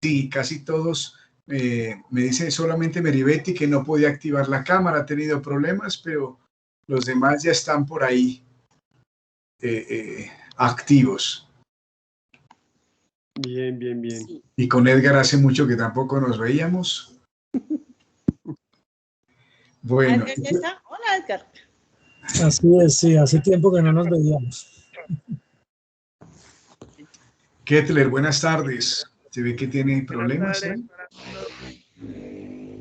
Sí, casi todos. Me dice solamente Meribetti que no podía activar la cámara, ha tenido problemas, pero los demás ya están por ahí activos. Bien, bien, bien. Sí. Y con Edgar hace mucho que tampoco nos veíamos. Bueno, Edgar, ¿ya está? Hola, Edgar. Así es, sí, hace tiempo que no nos veíamos. Kettler, buenas tardes. Se ve que tiene problemas. Buenas tardes para todos.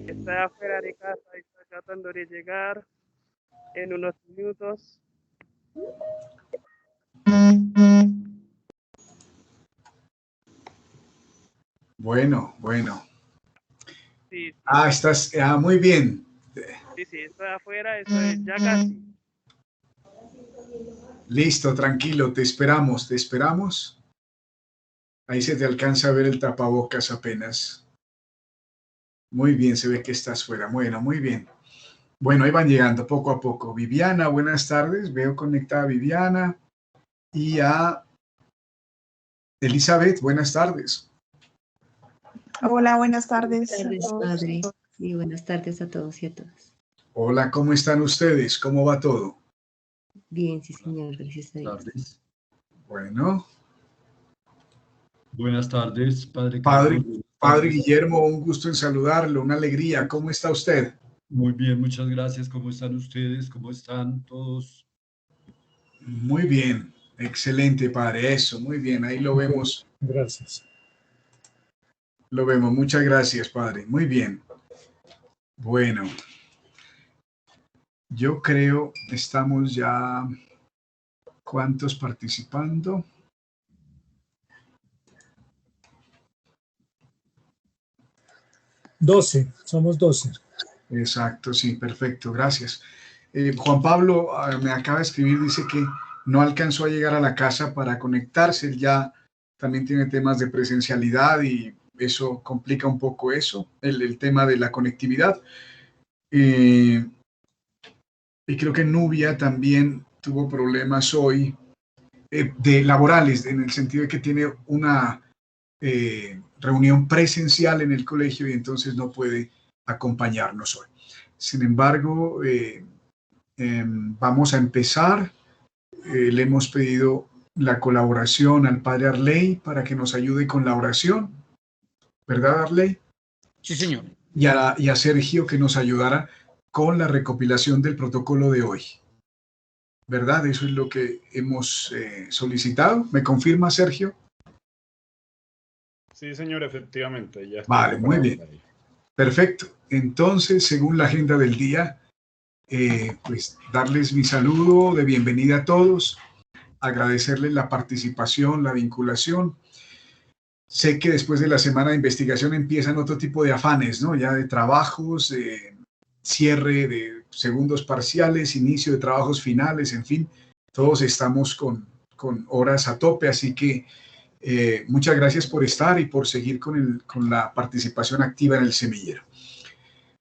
Estoy afuera de casa y estoy tratando de llegar en unos minutos. Bueno, bueno. Sí, Estás, muy bien. sí, estoy afuera, estoy ya casi. Listo, tranquilo, te esperamos, te esperamos. Ahí se te alcanza a ver el tapabocas apenas. Muy bien, se ve que estás fuera. Bueno, muy bien. Bueno, ahí van llegando poco a poco. Viviana, buenas tardes. Veo conectada a Viviana y a Elizabeth, buenas tardes. Hola, buenas tardes. Buenas tardes, padre. Y buenas tardes a todos y a todas. Hola, ¿cómo están ustedes? ¿Cómo va todo? Bien, sí, señor. Gracias a Dios. Tardes. Bueno, Buenas tardes, Padre padre, Carlos. Buenas padre tardes. Guillermo, un gusto en saludarlo, una alegría. ¿Cómo está usted? Muy bien, muchas gracias. ¿Cómo están ustedes? ¿Cómo están todos? Muy bien, excelente, padre. Eso, muy bien, ahí lo vemos. Gracias. Lo vemos. Muchas gracias, padre. Muy bien. Bueno, yo creo que estamos ya, ¿cuántos participando? Somos 12. Exacto, sí, perfecto, gracias. Juan Pablo me acaba de escribir, dice que no alcanzó a llegar a la casa para conectarse, él ya también tiene temas de presencialidad y eso complica un poco eso, el tema de la conectividad. Y creo que Nubia también tuvo problemas hoy de laborales, en el sentido de que tiene una reunión presencial en el colegio y entonces no puede acompañarnos hoy. Sin embargo, vamos a empezar. Le hemos pedido la colaboración al padre Arley para que nos ayude con la oración, ¿verdad, Arley? Sí, señor. Y a Sergio que nos ayudara con la recopilación del protocolo de hoy. ¿Verdad? Eso es lo que hemos solicitado. ¿Me confirma, Sergio? Sí, señor, efectivamente. Ya estoy Vale, muy bien. Perfecto. Entonces, según la agenda del día, pues darles mi saludo de bienvenida a todos, agradecerles la participación, la vinculación. Sé que después de la semana de investigación empiezan otro tipo de afanes, ¿no? Ya de trabajos, de cierre de segundos parciales, inicio de trabajos finales, en fin, todos estamos con horas a tope, así que muchas gracias por estar y por seguir con la participación activa en el semillero.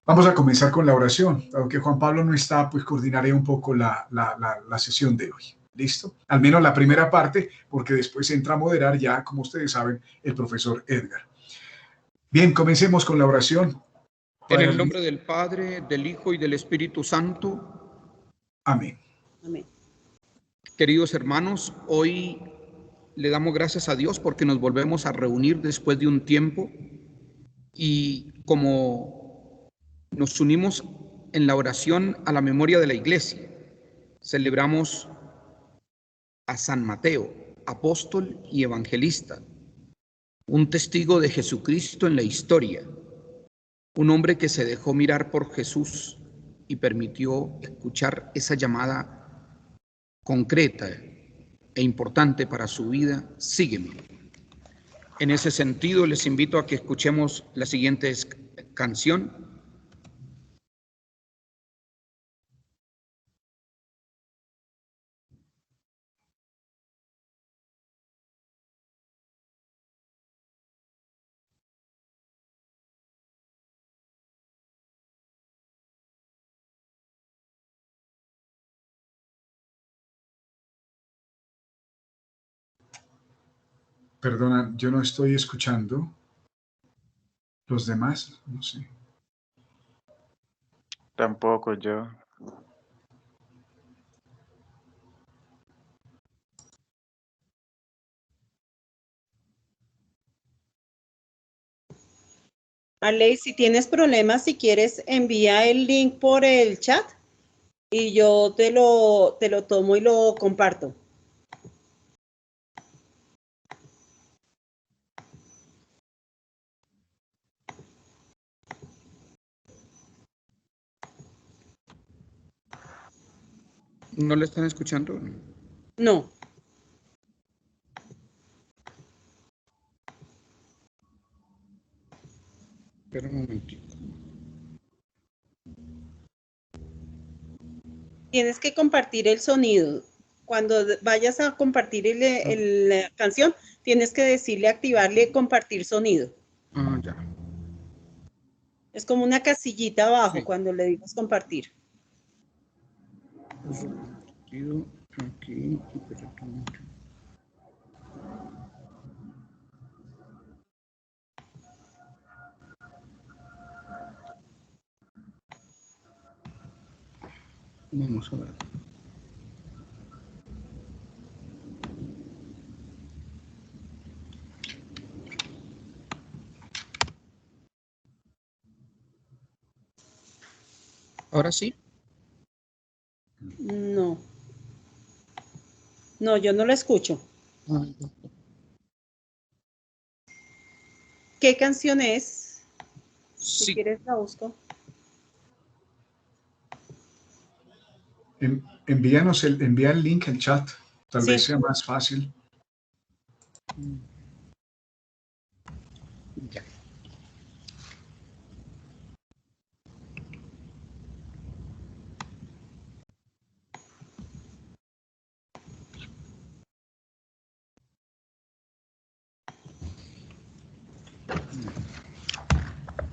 Vamos a comenzar con la oración. Aunque Juan Pablo no está, pues coordinaré un poco la sesión de hoy. ¿Listo? Al menos la primera parte, porque después entra a moderar ya, como ustedes saben, el profesor Edgar. Bien, comencemos con la oración. En el nombre del Padre, del Hijo y del Espíritu Santo. Amén. Amén. Queridos hermanos, hoy le damos gracias a Dios porque nos volvemos a reunir después de un tiempo y como nos unimos en la oración a la memoria de la Iglesia, celebramos a San Mateo, apóstol y evangelista, un testigo de Jesucristo en la historia, un hombre que se dejó mirar por Jesús y permitió escuchar esa llamada concreta e importante para su vida: sígueme. En ese sentido, les invito a que escuchemos la siguiente canción. Perdona, yo no estoy escuchando. Los demás, no sé. Tampoco yo. Aley, si tienes problemas, si quieres, envía el link por el chat y yo te lo tomo y lo comparto. ¿No le están escuchando? No. Espera un momentito. Tienes que compartir el sonido. Cuando vayas a compartir la canción, tienes que decirle, activarle compartir sonido. Ah, ya. Es como una casillita abajo Sí. cuando le digas compartir. Aquí, correctamente. Vamos a ver. ¿Ahora sí? No. No, yo no la escucho. Ah, ¿Qué canción es? Si sí. quieres la busco. Envía el link al chat. Tal Sí. vez sea más fácil. Ya.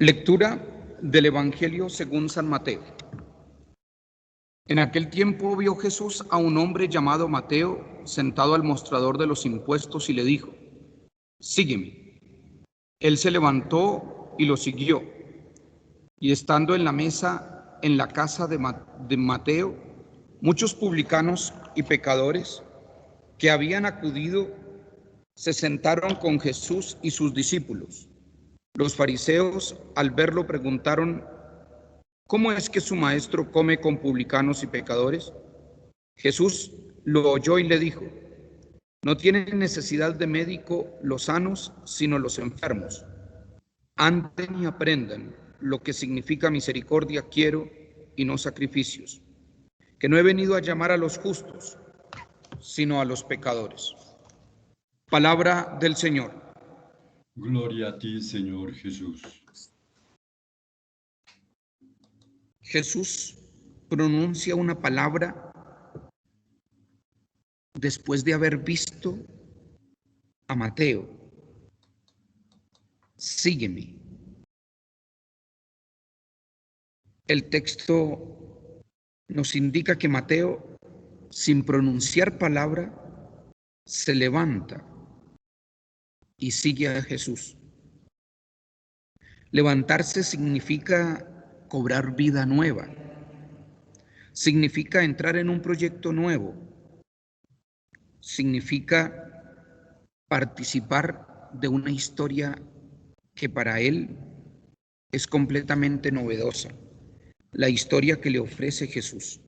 Lectura del Evangelio según San Mateo. En aquel tiempo vio Jesús a un hombre llamado Mateo sentado al mostrador de los impuestos y le dijo: sígueme. Él se levantó y lo siguió. Y estando en la mesa en la casa de Mateo, muchos publicanos y pecadores que habían acudido se sentaron con Jesús y sus discípulos. Los fariseos, al verlo, preguntaron: ¿cómo es que su maestro come con publicanos y pecadores? Jesús lo oyó y le dijo: no tienen necesidad de médico los sanos, sino los enfermos. Anden y aprendan lo que significa misericordia quiero y no sacrificios, que no he venido a llamar a los justos, sino a los pecadores. Palabra del Señor. Gloria a ti, Señor Jesús. Jesús pronuncia una palabra después de haber visto a Mateo: sígueme. El texto nos indica que Mateo, sin pronunciar palabra, se levanta y sigue a Jesús. Levantarse significa cobrar vida nueva, significa entrar en un proyecto nuevo, significa participar de una historia que para él es completamente novedosa, la historia que le ofrece Jesús.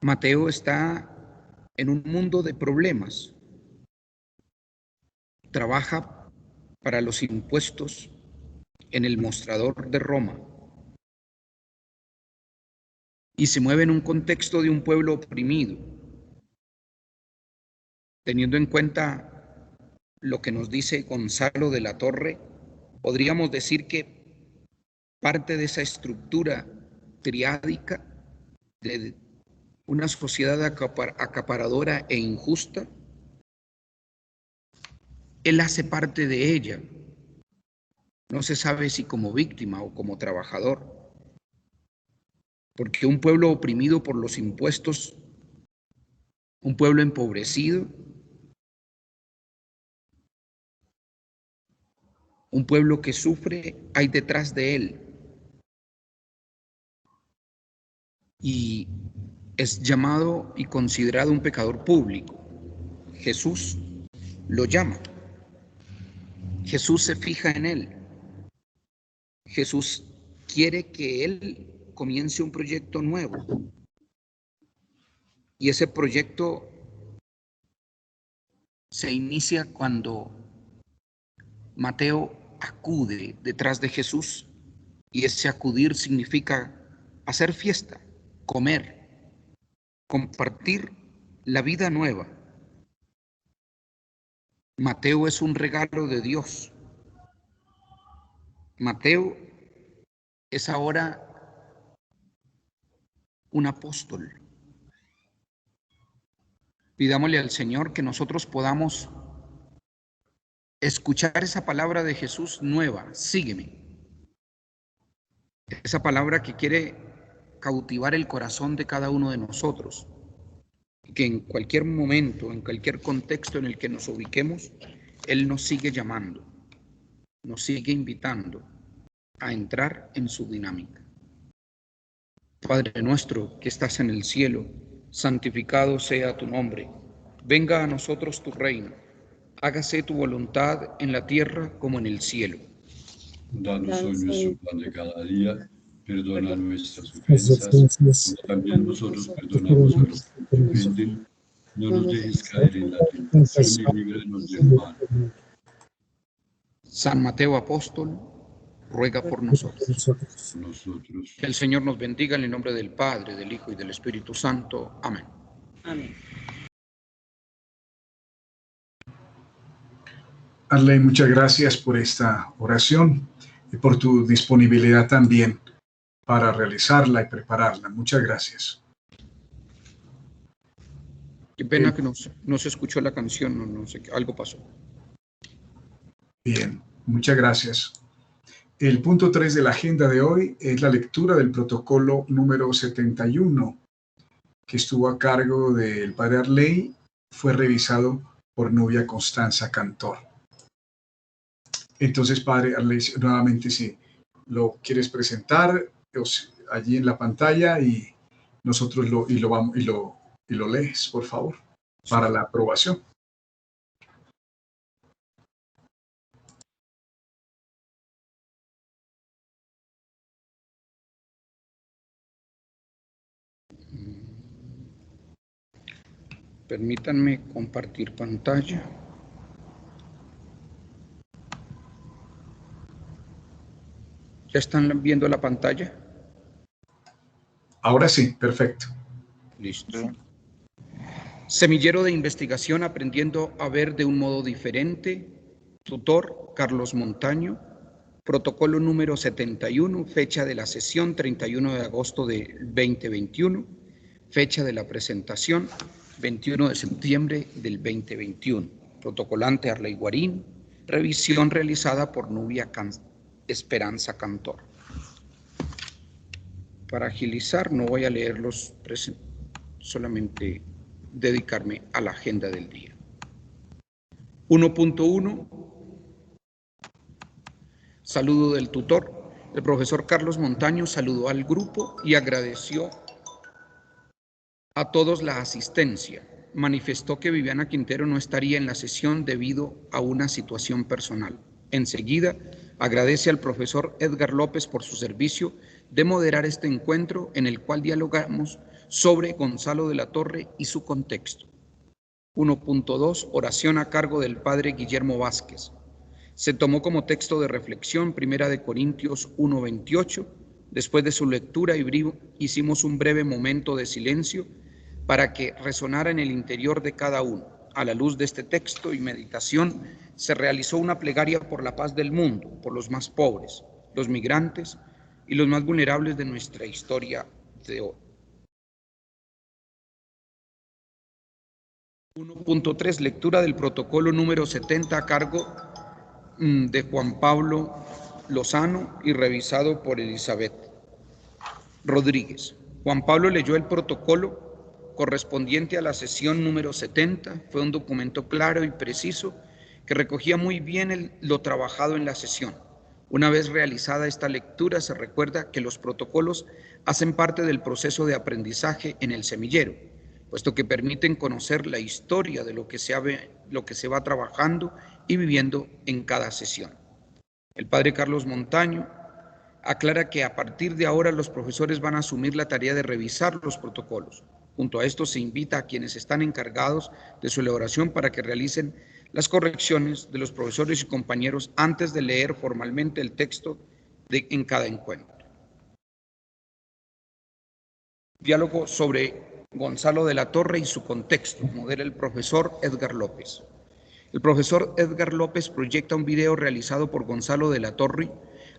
Mateo está en un mundo de problemas. Trabaja para los impuestos en el mostrador de Roma y se mueve en un contexto de un pueblo oprimido. Teniendo en cuenta lo que nos dice Gonzalo de la Torre, podríamos decir que parte de esa estructura triádica de una sociedad acaparadora e injusta, él hace parte de ella. No se sabe si como víctima o como trabajador, porque un pueblo oprimido por los impuestos, un pueblo empobrecido, Un pueblo que sufre hay detrás de él. Y es llamado y considerado un pecador público. Jesús lo llama. Jesús se fija en él. Jesús quiere que él comience un proyecto nuevo. Y ese proyecto se inicia cuando Mateo acude detrás de Jesús, y ese acudir significa hacer fiesta, comer, compartir la vida nueva. Mateo es un regalo de Dios. Mateo es ahora un apóstol. Pidámosle al Señor que nosotros podamos escuchar esa palabra de Jesús nueva, sígueme. Esa palabra que quiere cautivar el corazón de cada uno de nosotros. Que en cualquier momento, en cualquier contexto en el que nos ubiquemos, Él nos sigue llamando, nos sigue invitando a entrar en su dinámica. Padre nuestro que estás en el cielo, santificado sea tu nombre. Venga a nosotros tu reino. Hágase tu voluntad en la tierra como en el cielo. Danos hoy nuestro pan de cada día. Perdona nuestras ofensas, como también nosotros perdonamos a los que nos ofenden. No nos dejes caer en la tentación y líbranos del mal. San Mateo Apóstol, ruega por nosotros. Que el Señor nos bendiga en el nombre del Padre, del Hijo y del Espíritu Santo. Amén. Amén. Arley, muchas gracias por esta oración y por tu disponibilidad también para realizarla y prepararla. Muchas gracias. Qué pena que no se escuchó la canción, no sé, algo pasó. Bien, muchas gracias. El punto 3 de la agenda de hoy es la lectura del protocolo número 71, que estuvo a cargo del padre Arley, fue revisado por Nubia Constanza Cantor. Entonces, padre Arley, nuevamente, si lo quieres presentar allí en la pantalla y nosotros lo lees, por favor, para la aprobación. Permítanme compartir pantalla. ¿Ya están viendo la pantalla? Ahora sí, perfecto. Listo. Semillero de investigación aprendiendo a ver de un modo diferente. Tutor Carlos Montaño. Protocolo número 71, fecha de la sesión 31 de agosto de 2021. Fecha de la presentación 21 de septiembre del 2021. Protocolante Arley Guarín. Revisión realizada por Nubia Esperanza Cantor. Para agilizar, no voy a leerlos, solamente dedicarme a la agenda del día. 1.1. Saludo del tutor. El profesor Carlos Montaño saludó al grupo y agradeció a todos la asistencia. Manifestó que Viviana Quintero no estaría en la sesión debido a una situación personal. Enseguida, agradece al profesor Edgar López por su servicio de moderar este encuentro en el cual dialogamos sobre Gonzalo de la Torre y su contexto. 1.2. Oración a cargo del padre Guillermo Vázquez. Se tomó como texto de reflexión 1 Corintios 1:28. Después de su lectura hicimos un breve momento de silencio para que resonara en el interior de cada uno. A la luz de este texto y meditación, se realizó una plegaria por la paz del mundo, por los más pobres, los migrantes y los más vulnerables de nuestra historia de hoy. 1.3. Lectura del protocolo número 70 a cargo de Juan Pablo Lozano y revisado por Elizabeth Rodríguez. Juan Pablo leyó el protocolo correspondiente a la sesión número 70. Fue un documento claro y preciso que recogía muy bien lo trabajado en la sesión. Una vez realizada esta lectura, se recuerda que los protocolos hacen parte del proceso de aprendizaje en el semillero, puesto que permiten conocer la historia de lo que se va trabajando y viviendo en cada sesión. El padre Carlos Montaño aclara que a partir de ahora los profesores van a asumir la tarea de revisar los protocolos. Junto a esto se invita a quienes están encargados de su elaboración para que realicen las correcciones de los profesores y compañeros antes de leer formalmente el texto en cada encuentro. Diálogo sobre Gonzalo de la Torre y su contexto, modera el profesor Edgar López. El profesor Edgar López proyecta un video realizado por Gonzalo de la Torre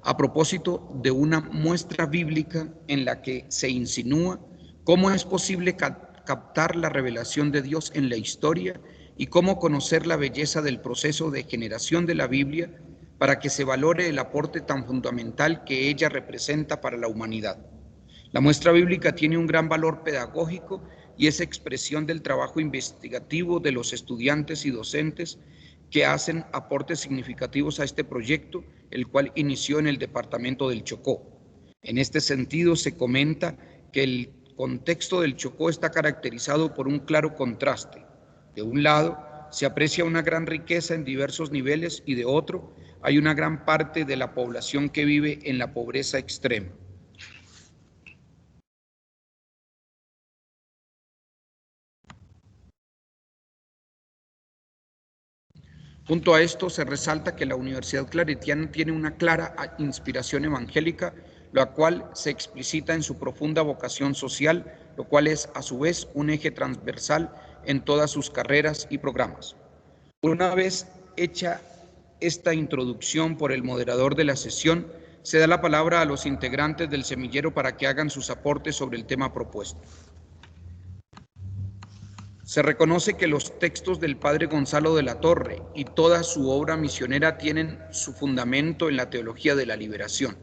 a propósito de una muestra bíblica en la que se insinúa cómo es posible captar la revelación de Dios en la historia y cómo conocer la belleza del proceso de generación de la Biblia para que se valore el aporte tan fundamental que ella representa para la humanidad. La muestra bíblica tiene un gran valor pedagógico y es expresión del trabajo investigativo de los estudiantes y docentes que hacen aportes significativos a este proyecto, el cual inició en el departamento del Chocó. En este sentido, se comenta que el contexto del Chocó está caracterizado por un claro contraste. De un lado, se aprecia una gran riqueza en diversos niveles y de otro, hay una gran parte de la población que vive en la pobreza extrema. Junto a esto, se resalta que la Universidad Claretiana tiene una clara inspiración evangélica, la cual se explicita en su profunda vocación social, lo cual es a su vez un eje transversal en todas sus carreras y programas. Una vez hecha esta introducción por el moderador de la sesión, se da la palabra a los integrantes del semillero para que hagan sus aportes sobre el tema propuesto. Se reconoce que los textos del padre Gonzalo de la Torre y toda su obra misionera tienen su fundamento en la teología de la liberación.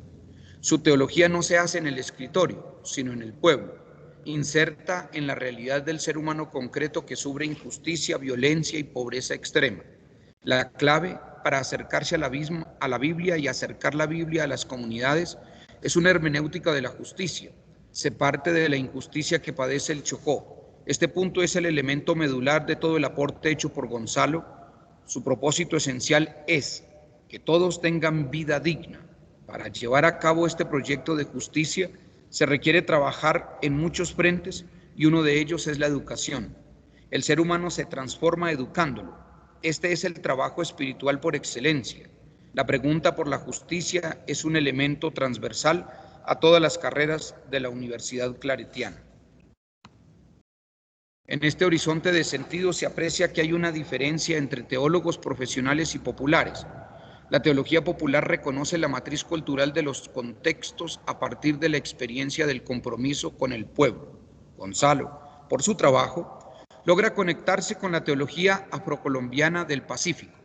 Su teología no se hace en el escritorio, sino en el pueblo, inserta en la realidad del ser humano concreto que sufre injusticia, violencia y pobreza extrema. La clave para acercarse a la Biblia y acercar la Biblia a las comunidades es una hermenéutica de la justicia. Se parte de la injusticia que padece el Chocó. Este punto es el elemento medular de todo el aporte hecho por Gonzalo. Su propósito esencial es que todos tengan vida digna. Para llevar a cabo este proyecto de justicia se requiere trabajar en muchos frentes y uno de ellos es la educación. El ser humano se transforma educándolo. Este es el trabajo espiritual por excelencia. La pregunta por la justicia es un elemento transversal a todas las carreras de la Universidad Claretiana. En este horizonte de sentido se aprecia que hay una diferencia entre teólogos profesionales y populares. La teología popular reconoce la matriz cultural de los contextos a partir de la experiencia del compromiso con el pueblo. Gonzalo, por su trabajo, logra conectarse con la teología afrocolombiana del Pacífico,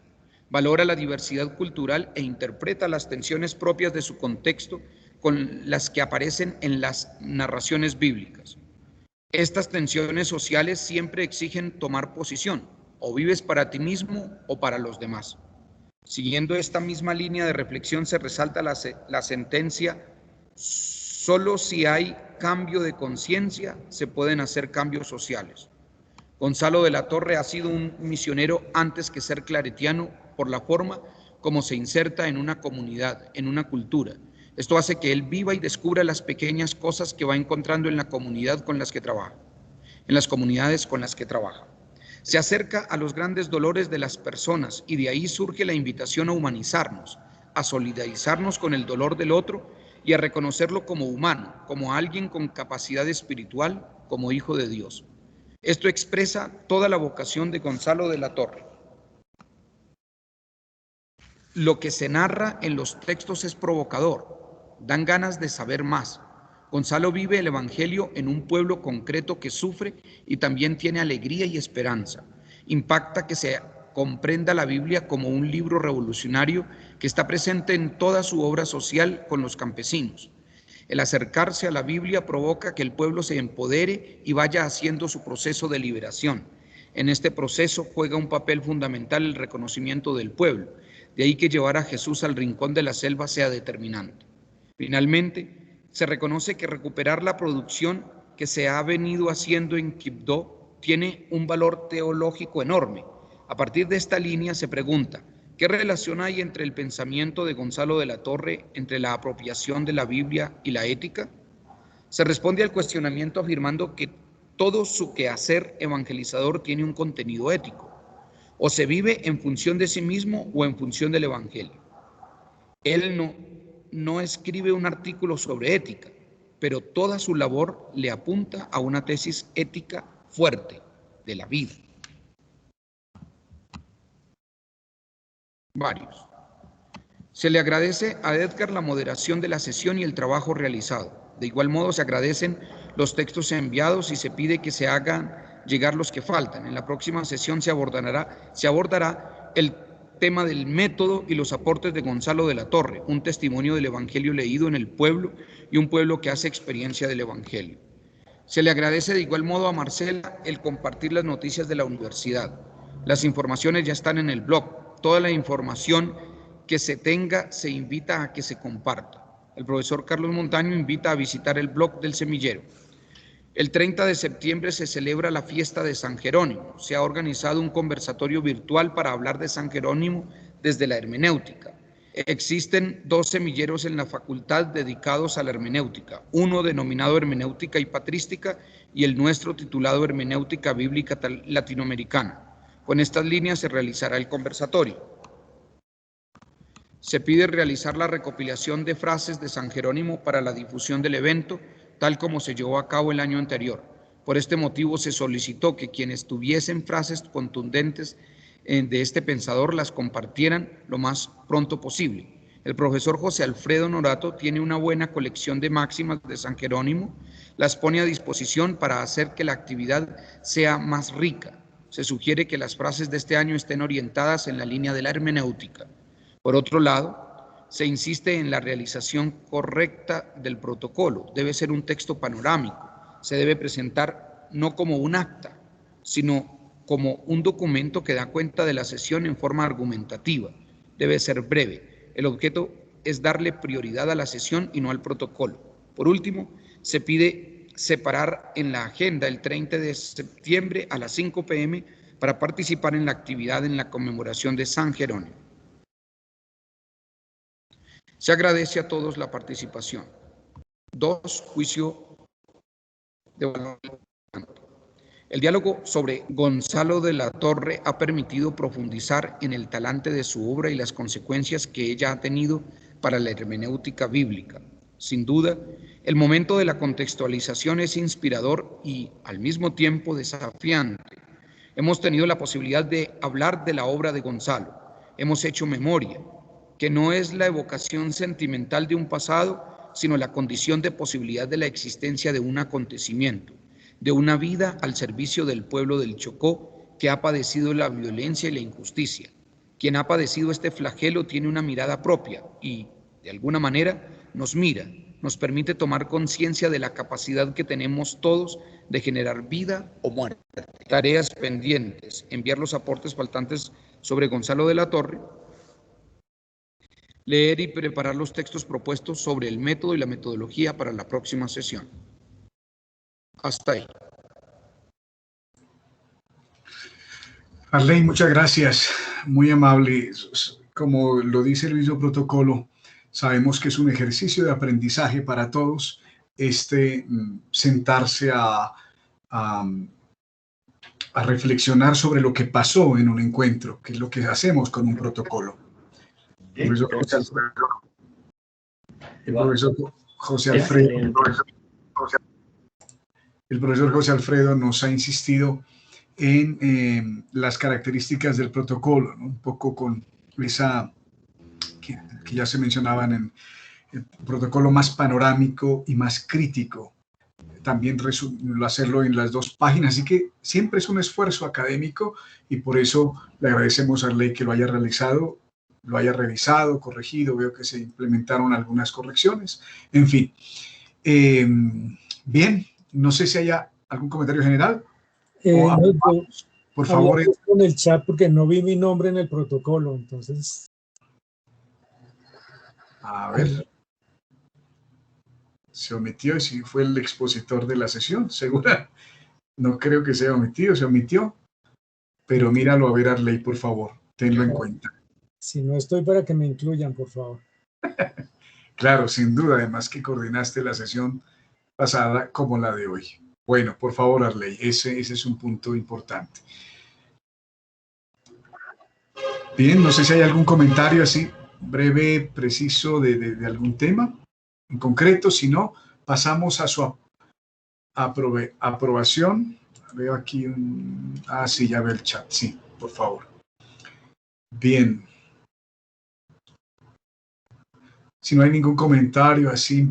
valora la diversidad cultural e interpreta las tensiones propias de su contexto con las que aparecen en las narraciones bíblicas. Estas tensiones sociales siempre exigen tomar posición, o vives para ti mismo o para los demás. Siguiendo esta misma línea de reflexión se resalta la sentencia: solo si hay cambio de conciencia se pueden hacer cambios sociales. Gonzalo de la Torre ha sido un misionero antes que ser claretiano por la forma como se inserta en una comunidad, en una cultura. Esto hace que él viva y descubra las pequeñas cosas que va encontrando en la comunidad con las que trabaja, en las comunidades con las que trabaja. Se acerca a los grandes dolores de las personas y de ahí surge la invitación a humanizarnos, a solidarizarnos con el dolor del otro y a reconocerlo como humano, como alguien con capacidad espiritual, como hijo de Dios. Esto expresa toda la vocación de Gonzalo de la Torre. Lo que se narra en los textos es provocador, dan ganas de saber más. Gonzalo vive el Evangelio en un pueblo concreto que sufre y también tiene alegría y esperanza. Impacta que se comprenda la Biblia como un libro revolucionario que está presente en toda su obra social con los campesinos. El acercarse a la Biblia provoca que el pueblo se empodere y vaya haciendo su proceso de liberación. En este proceso juega un papel fundamental el reconocimiento del pueblo, de ahí que llevar a Jesús al rincón de la selva sea determinante. Finalmente, se reconoce que recuperar la producción que se ha venido haciendo en Quibdó tiene un valor teológico enorme. A partir de esta línea se pregunta, ¿qué relación hay entre el pensamiento de Gonzalo de la Torre, entre la apropiación de la Biblia y la ética? Se responde al cuestionamiento afirmando que todo su quehacer evangelizador tiene un contenido ético. O se vive en función de sí mismo o en función del Evangelio. Él no escribe un artículo sobre ética, pero toda su labor le apunta a una tesis ética fuerte de la vida. Varios. Se le agradece a Edgar la moderación de la sesión y el trabajo realizado. De igual modo se agradecen los textos enviados y se pide que se hagan llegar los que faltan. En la próxima sesión se abordará el tema del método y los aportes de Gonzalo de la Torre, un testimonio del Evangelio leído en el pueblo y un pueblo que hace experiencia del Evangelio. Se le agradece de igual modo a Marcela el compartir las noticias de la universidad. Las informaciones ya están en el blog. Toda la información que se tenga se invita a que se comparta. El profesor Carlos Montaño invita a visitar el blog del semillero. El 30 de septiembre se celebra la fiesta de San Jerónimo. Se ha organizado un conversatorio virtual para hablar de San Jerónimo desde la hermenéutica. Existen 2 semilleros en la facultad dedicados a la hermenéutica, uno denominado Hermenéutica y Patrística y el nuestro titulado Hermenéutica Bíblica Latinoamericana. Con estas líneas se realizará el conversatorio. Se pide realizar la recopilación de frases de San Jerónimo para la difusión del evento, tal como se llevó a cabo el año anterior. Por este motivo se solicitó que quienes tuviesen frases contundentes de este pensador las compartieran lo más pronto posible. El profesor José Alfredo Norato tiene una buena colección de máximas de San Jerónimo, las pone a disposición para hacer que la actividad sea más rica. Se sugiere que las frases de este año estén orientadas en la línea de la hermenéutica. Por otro lado, se insiste en la realización correcta del protocolo. Debe ser un texto panorámico. Se debe presentar no como un acta, sino como un documento que da cuenta de la sesión en forma argumentativa. Debe ser breve. El objeto es darle prioridad a la sesión y no al protocolo. Por último, se pide separar en la agenda el 30 de septiembre a las 5 p.m. para participar en la actividad en la conmemoración de San Jerónimo. Se agradece a todos la participación. 2. Juicio de valor. El diálogo sobre Gonzalo de la Torre ha permitido profundizar en el talante de su obra y las consecuencias que ella ha tenido para la hermenéutica bíblica. Sin duda, el momento de la contextualización es inspirador y, al mismo tiempo, desafiante. Hemos tenido la posibilidad de hablar de la obra de Gonzalo. Hemos hecho memoria, que no es la evocación sentimental de un pasado, sino la condición de posibilidad de la existencia de un acontecimiento, de una vida al servicio del pueblo del Chocó que ha padecido la violencia y la injusticia. Quien ha padecido este flagelo tiene una mirada propia y, de alguna manera, nos mira, nos permite tomar conciencia de la capacidad que tenemos todos de generar vida o muerte. Tareas pendientes: enviar los aportes faltantes sobre Gonzalo de la Torre, leer y preparar los textos propuestos sobre el método y la metodología para la próxima sesión. Hasta ahí. Arley, muchas gracias, muy amable. Como lo dice el mismo protocolo, sabemos que es un ejercicio de aprendizaje para todos, sentarse a reflexionar sobre lo que pasó en un encuentro, que es lo que hacemos con un protocolo. El profesor José Alfredo nos ha insistido en las características del protocolo, ¿no? Un poco con esa que ya se mencionaban en el protocolo más panorámico y más crítico. También hacerlo en las 2 páginas, así que siempre es un esfuerzo académico y por eso le agradecemos a Arley que lo haya realizado, lo haya revisado, corregido. Veo que se implementaron algunas correcciones. En fin, bien, no sé si haya algún comentario general. Por favor. En el chat porque no vi mi nombre en el protocolo, entonces. A ver. Se omitió y si fue el expositor de la sesión, segura. No creo que se haya omitido, se omitió. Pero míralo a ver, Arley, por favor. Tenlo en cuenta. Si no estoy para que me incluyan, por favor. Claro, sin duda, además que coordinaste la sesión pasada como la de hoy. Bueno, por favor, Arley, ese es un punto importante. Bien, no sé si hay algún comentario así breve, preciso de algún tema en concreto. Si no, pasamos a su aprobación. Veo aquí un... Ah, sí, ya veo el chat. Sí, por favor. Bien. Si no hay ningún comentario así,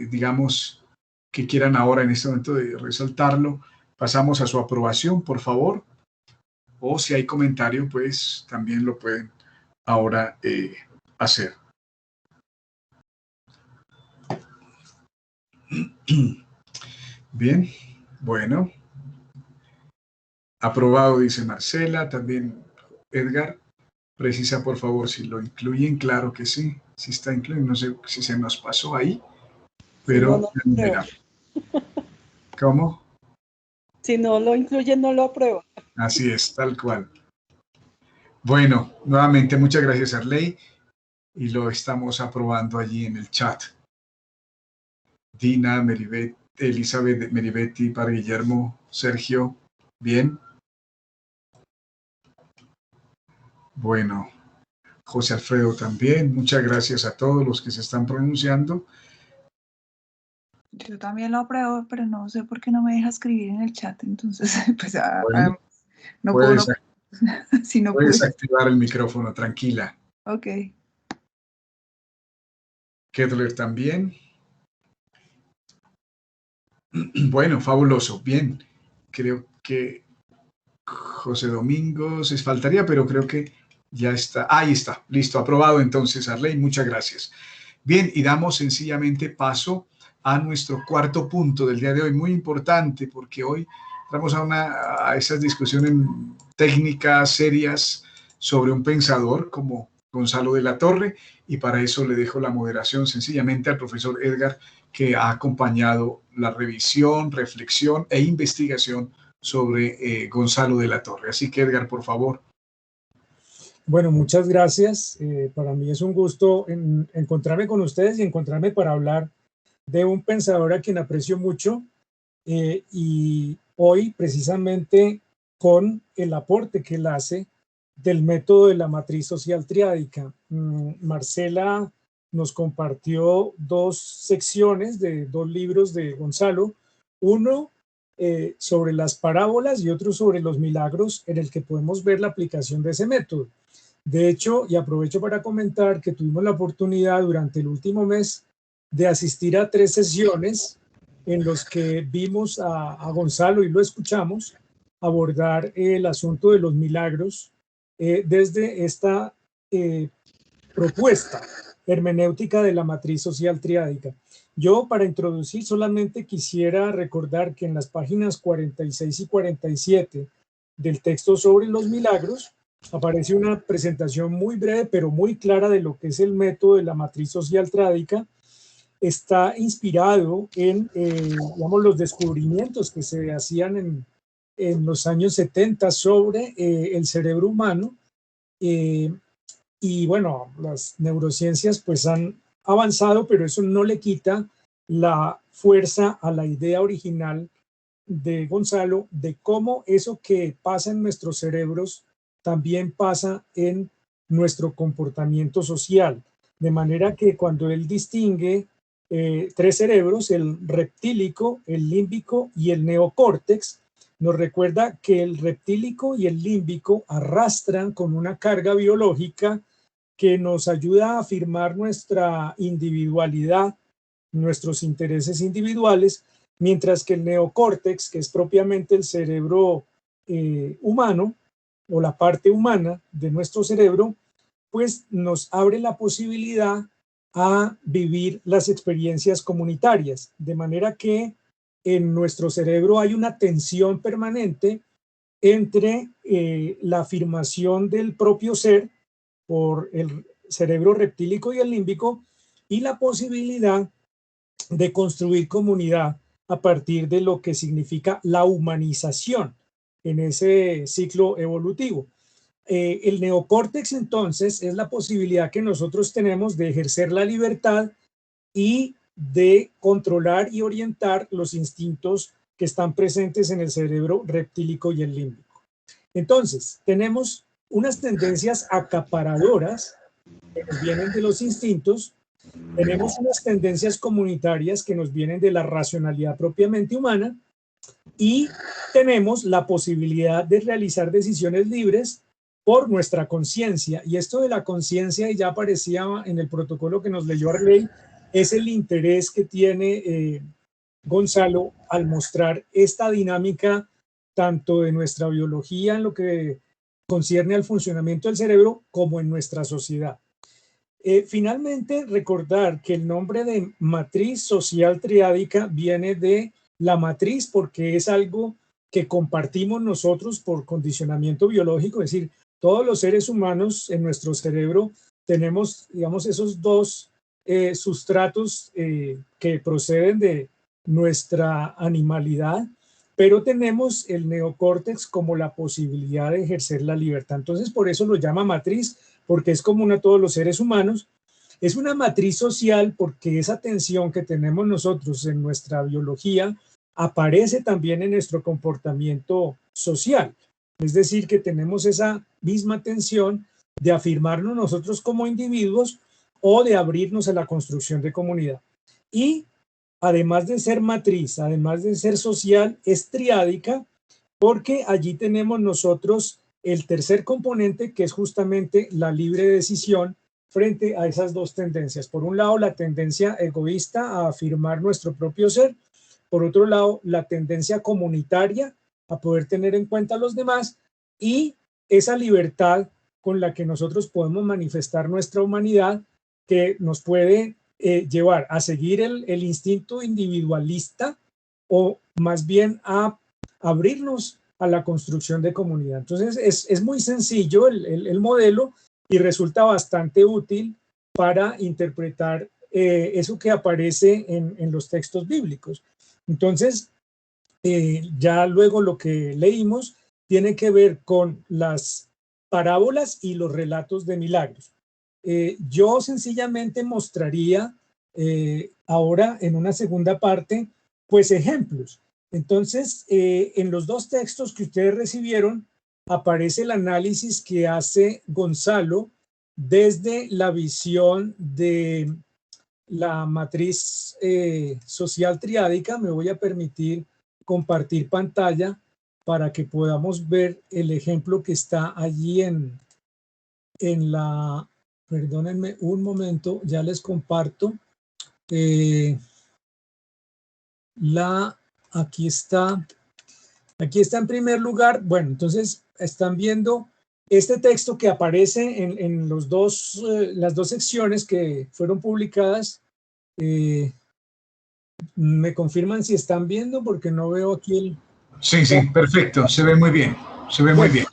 digamos, que quieran ahora en este momento de resaltarlo, pasamos a su aprobación, por favor. O si hay comentario, pues también lo pueden ahora hacer. Bien, bueno. Aprobado, dice Marcela. También Edgar, precisa por favor si lo incluyen. Claro que sí, sí está incluido. No sé si se nos pasó ahí, pero... Si no, ¿Cómo? Si no lo incluyen, no lo apruebo. Así es, tal cual. Bueno, nuevamente muchas gracias, Arley, y lo estamos aprobando allí en el chat. Dina, Meribet, Elizabeth, Meribetti, para Guillermo, Sergio, bien. Bueno, José Alfredo también, muchas gracias a todos los que se están pronunciando. Yo también lo apruebo, pero no sé por qué no me deja escribir en el chat, entonces pues Bueno, no puedes, puedo. Si no puedes pude. activar el micrófono, tranquila. Ok. Kedler también. Bueno, fabuloso, bien. Creo que José Domingo se faltaría, pero creo que ya está. Ahí está, listo, aprobado entonces, Arley, muchas gracias. Bien, y damos sencillamente paso a nuestro cuarto punto del día de hoy, muy importante, porque hoy vamos a esas discusiones técnicas serias sobre un pensador como Gonzalo de la Torre, y para eso le dejo la moderación sencillamente al profesor Edgar, que ha acompañado la revisión, reflexión e investigación sobre Gonzalo de la Torre. Así que, Edgar, por favor. Bueno, muchas gracias. Para mí es un gusto encontrarme con ustedes y encontrarme para hablar de un pensador a quien aprecio mucho y hoy precisamente con el aporte que él hace del método de la matriz social triádica. Marcela nos compartió dos secciones de dos libros de Gonzalo, uno sobre las parábolas y otro sobre los milagros, en el que podemos ver la aplicación de ese método. De hecho, y aprovecho para comentar que tuvimos la oportunidad durante el último mes de asistir a 3 sesiones en los que vimos a Gonzalo y lo escuchamos abordar el asunto de los milagros desde esta propuesta hermenéutica de la matriz social triádica. Yo, para introducir, solamente quisiera recordar que en las páginas 46 y 47 del texto sobre los milagros aparece una presentación muy breve pero muy clara de lo que es el método de la matriz social triádica. Está inspirado en digamos, los descubrimientos que se hacían en los años 70 sobre el cerebro humano. Y bueno, las neurociencias pues han avanzado, pero eso no le quita la fuerza a la idea original de Gonzalo de cómo eso que pasa en nuestros cerebros también pasa en nuestro comportamiento social. De manera que cuando él distingue 3 cerebros, el reptílico, el límbico y el neocórtex, nos recuerda que el reptílico y el límbico arrastran con una carga biológica que nos ayuda a afirmar nuestra individualidad, nuestros intereses individuales, mientras que el neocórtex, que es propiamente el cerebro humano o la parte humana de nuestro cerebro, pues nos abre la posibilidad a vivir las experiencias comunitarias, de manera que en nuestro cerebro hay una tensión permanente entre la afirmación del propio ser por el cerebro reptílico y el límbico y la posibilidad de construir comunidad a partir de lo que significa la humanización en ese ciclo evolutivo. El neocórtex entonces es la posibilidad que nosotros tenemos de ejercer la libertad y de controlar y orientar los instintos que están presentes en el cerebro reptílico y el límbico. Entonces, tenemos unas tendencias acaparadoras que nos vienen de los instintos, tenemos unas tendencias comunitarias que nos vienen de la racionalidad propiamente humana y tenemos la posibilidad de realizar decisiones libres por nuestra conciencia. Y esto de la conciencia, ya aparecía en el protocolo que nos leyó Arley, es el interés que tiene Gonzalo al mostrar esta dinámica tanto de nuestra biología en lo que concierne al funcionamiento del cerebro como en nuestra sociedad. Finalmente, recordar que el nombre de matriz social triádica viene de la matriz porque es algo que compartimos nosotros por condicionamiento biológico, es decir, todos los seres humanos en nuestro cerebro tenemos, digamos, esos dos sustratos que proceden de nuestra animalidad, pero tenemos el neocórtex como la posibilidad de ejercer la libertad. Entonces, por eso lo llama matriz, porque es común a todos los seres humanos. Es una matriz social porque esa tensión que tenemos nosotros en nuestra biología aparece también en nuestro comportamiento social. Es decir, que tenemos esa misma tensión de afirmarnos nosotros como individuos o de abrirnos a la construcción de comunidad. Y además de ser matriz, además de ser social, es triádica porque allí tenemos nosotros el tercer componente, que es justamente la libre decisión frente a esas dos tendencias. Por un lado, la tendencia egoísta a afirmar nuestro propio ser. Por otro lado, la tendencia comunitaria a poder tener en cuenta a los demás y esa libertad con la que nosotros podemos manifestar nuestra humanidad que nos puede llevar a seguir el instinto individualista o más bien a abrirnos a la construcción de comunidad. Entonces es muy sencillo el modelo y resulta bastante útil para interpretar eso que aparece en los textos bíblicos. Entonces, ya luego lo que leímos tiene que ver con las parábolas y los relatos de milagros. Yo sencillamente mostraría ahora en una segunda parte, pues ejemplos. Entonces, en los dos textos que ustedes recibieron, aparece el análisis que hace Gonzalo desde la visión de la matriz social triádica. Me voy a permitir compartir pantalla para que podamos ver el ejemplo que está allí en la, perdónenme un momento, ya les comparto. Aquí está en primer lugar. Bueno, entonces están viendo este texto que aparece en las dos secciones que fueron publicadas. ¿Me confirman si están viendo? Porque no veo aquí el... Sí, sí, perfecto, se ve muy bien, se ve muy bien.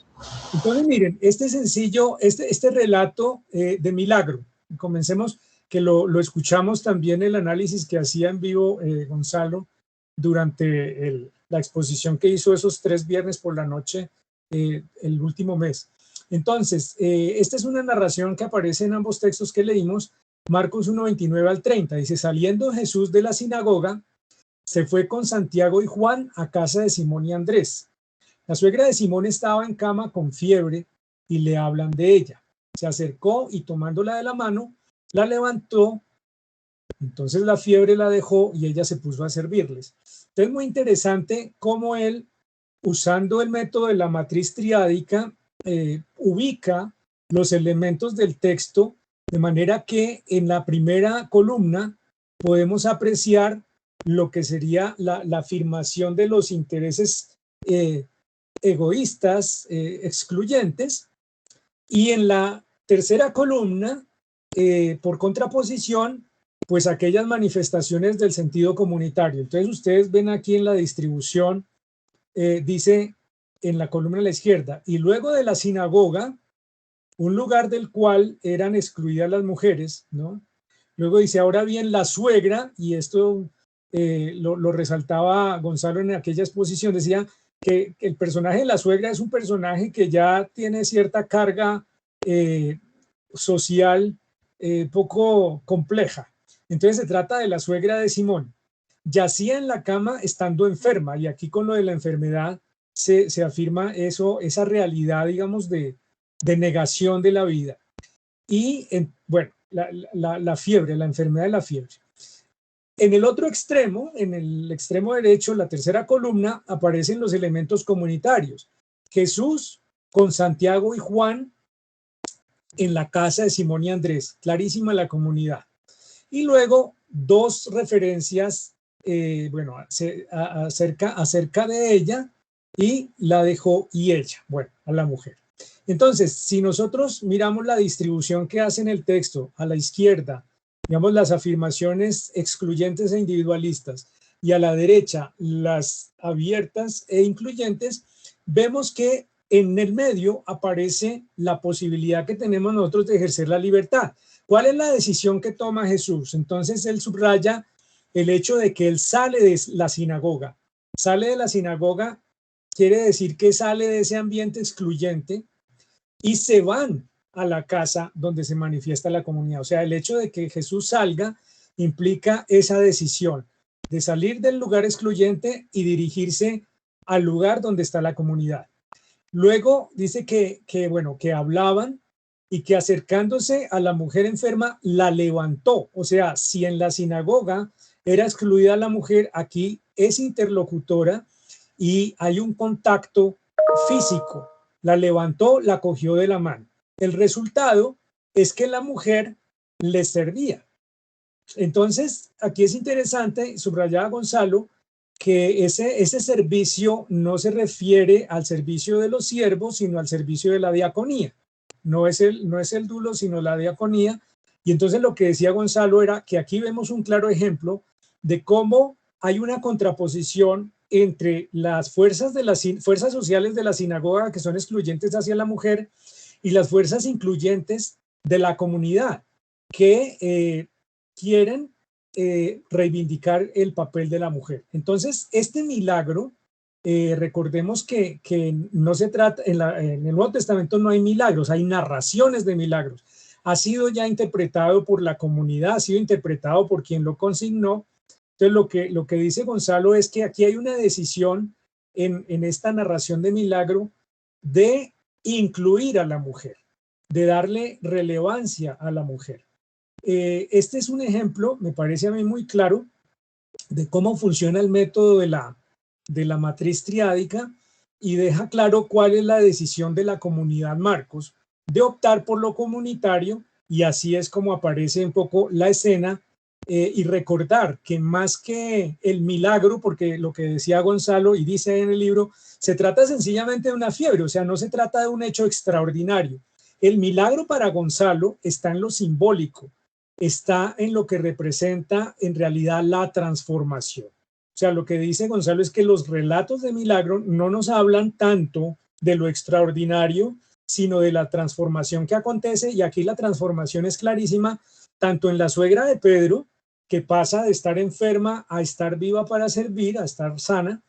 Entonces miren, este sencillo, este relato de milagro, comencemos que lo escuchamos también el análisis que hacía en vivo Gonzalo durante la exposición que hizo esos 3 viernes por la noche el último mes. Entonces, esta es una narración que aparece en ambos textos que leímos, Marcos 1, 29 al 30. Dice, saliendo Jesús de la sinagoga, se fue con Santiago y Juan a casa de Simón y Andrés. La suegra de Simón estaba en cama con fiebre y le hablan de ella. Se acercó y tomándola de la mano, la levantó. Entonces la fiebre la dejó y ella se puso a servirles. Entonces, muy interesante cómo él, usando el método de la matriz triádica, ubica los elementos del texto de manera que en la primera columna podemos apreciar lo que sería la afirmación de los intereses egoístas, excluyentes, y en la tercera columna, por contraposición, pues aquellas manifestaciones del sentido comunitario. Entonces ustedes ven aquí en la distribución, dice en la columna de la izquierda, y luego de la sinagoga, un lugar del cual eran excluidas las mujeres, ¿no? Luego dice, ahora bien, la suegra, y esto lo resaltaba Gonzalo en aquella exposición, decía que el personaje de la suegra es un personaje que ya tiene cierta carga social poco compleja. Entonces se trata de la suegra de Simón. Yacía en la cama estando enferma, y aquí con lo de la enfermedad se afirma eso, esa realidad, digamos, de negación de la vida. Y, bueno, la fiebre, la enfermedad de la fiebre. En el otro extremo, en el extremo derecho, la tercera columna, aparecen los elementos comunitarios. Jesús con Santiago y Juan en la casa de Simón y Andrés, clarísima la comunidad. Y luego dos referencias, bueno, acerca de ella, y la dejó y ella, bueno, a la mujer. Entonces, si nosotros miramos la distribución que hace en el texto, a la izquierda, digamos las afirmaciones excluyentes e individualistas, y a la derecha las abiertas e incluyentes, vemos que en el medio aparece la posibilidad que tenemos nosotros de ejercer la libertad. ¿Cuál es la decisión que toma Jesús? Entonces él subraya el hecho de que él sale de la sinagoga. Sale de la sinagoga quiere decir que sale de ese ambiente excluyente y se van a la casa donde se manifiesta la comunidad. O sea, el hecho de que Jesús salga implica esa decisión de salir del lugar excluyente y dirigirse al lugar donde está la comunidad. Luego dice que hablaban y que acercándose a la mujer enferma la levantó. O sea, si en la sinagoga era excluida la mujer, aquí es interlocutora y hay un contacto físico. La levantó, la cogió de la mano. El resultado es que la mujer le servía. Entonces, aquí es interesante, subrayaba Gonzalo, que ese servicio no se refiere al servicio de los siervos, sino al servicio de la diaconía. No es el dulo, sino la diaconía. Y entonces lo que decía Gonzalo era que aquí vemos un claro ejemplo de cómo hay una contraposición entre las fuerzas sociales de la sinagoga, que son excluyentes hacia la mujer, y las fuerzas incluyentes de la comunidad, que quieren reivindicar el papel de la mujer. Entonces, este milagro, recordemos que no se trata, en el Nuevo Testamento no hay milagros, hay narraciones de milagros. Ha sido ya interpretado por la comunidad, ha sido interpretado por quien lo consignó. Entonces, lo que dice Gonzalo es que aquí hay una decisión en esta narración de milagro de incluir a la mujer, de darle relevancia a la mujer. Este es un ejemplo, me parece a mí muy claro, de cómo funciona el método de la matriz triádica y deja claro cuál es la decisión de la comunidad Marcos de optar por lo comunitario, y así es como aparece un poco la escena. Y recordar que más que el milagro, porque lo que decía Gonzalo y dice ahí en el libro, se trata sencillamente de una fiebre, o sea, no se trata de un hecho extraordinario. El milagro para Gonzalo está en lo simbólico, está en lo que representa en realidad la transformación. O sea, lo que dice Gonzalo es que los relatos de milagro no nos hablan tanto de lo extraordinario, sino de la transformación que acontece, y aquí la transformación es clarísima, tanto en la suegra de Pedro, que pasa de estar enferma a estar viva para servir, a estar sana,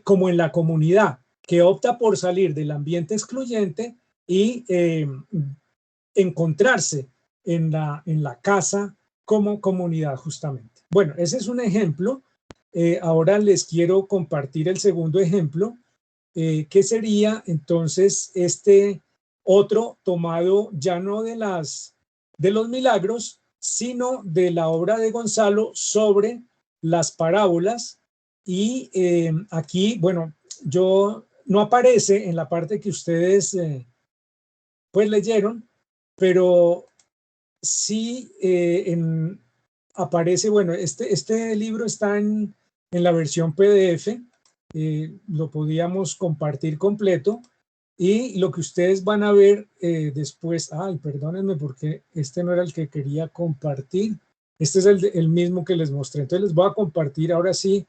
como en la comunidad, que opta por salir del ambiente excluyente y encontrarse en la casa como comunidad justamente. Bueno, ese es un ejemplo. Ahora les quiero compartir el segundo ejemplo, que sería entonces este otro tomado ya no de los milagros, sino de la obra de Gonzalo sobre las parábolas. Y aquí, bueno, no aparece en la parte que ustedes pues leyeron, pero sí aparece, bueno, este libro está en la versión PDF, lo podíamos compartir completo, y lo que ustedes van a ver después, perdónenme porque este no era el que quería compartir, este es el mismo que les mostré, entonces les voy a compartir ahora sí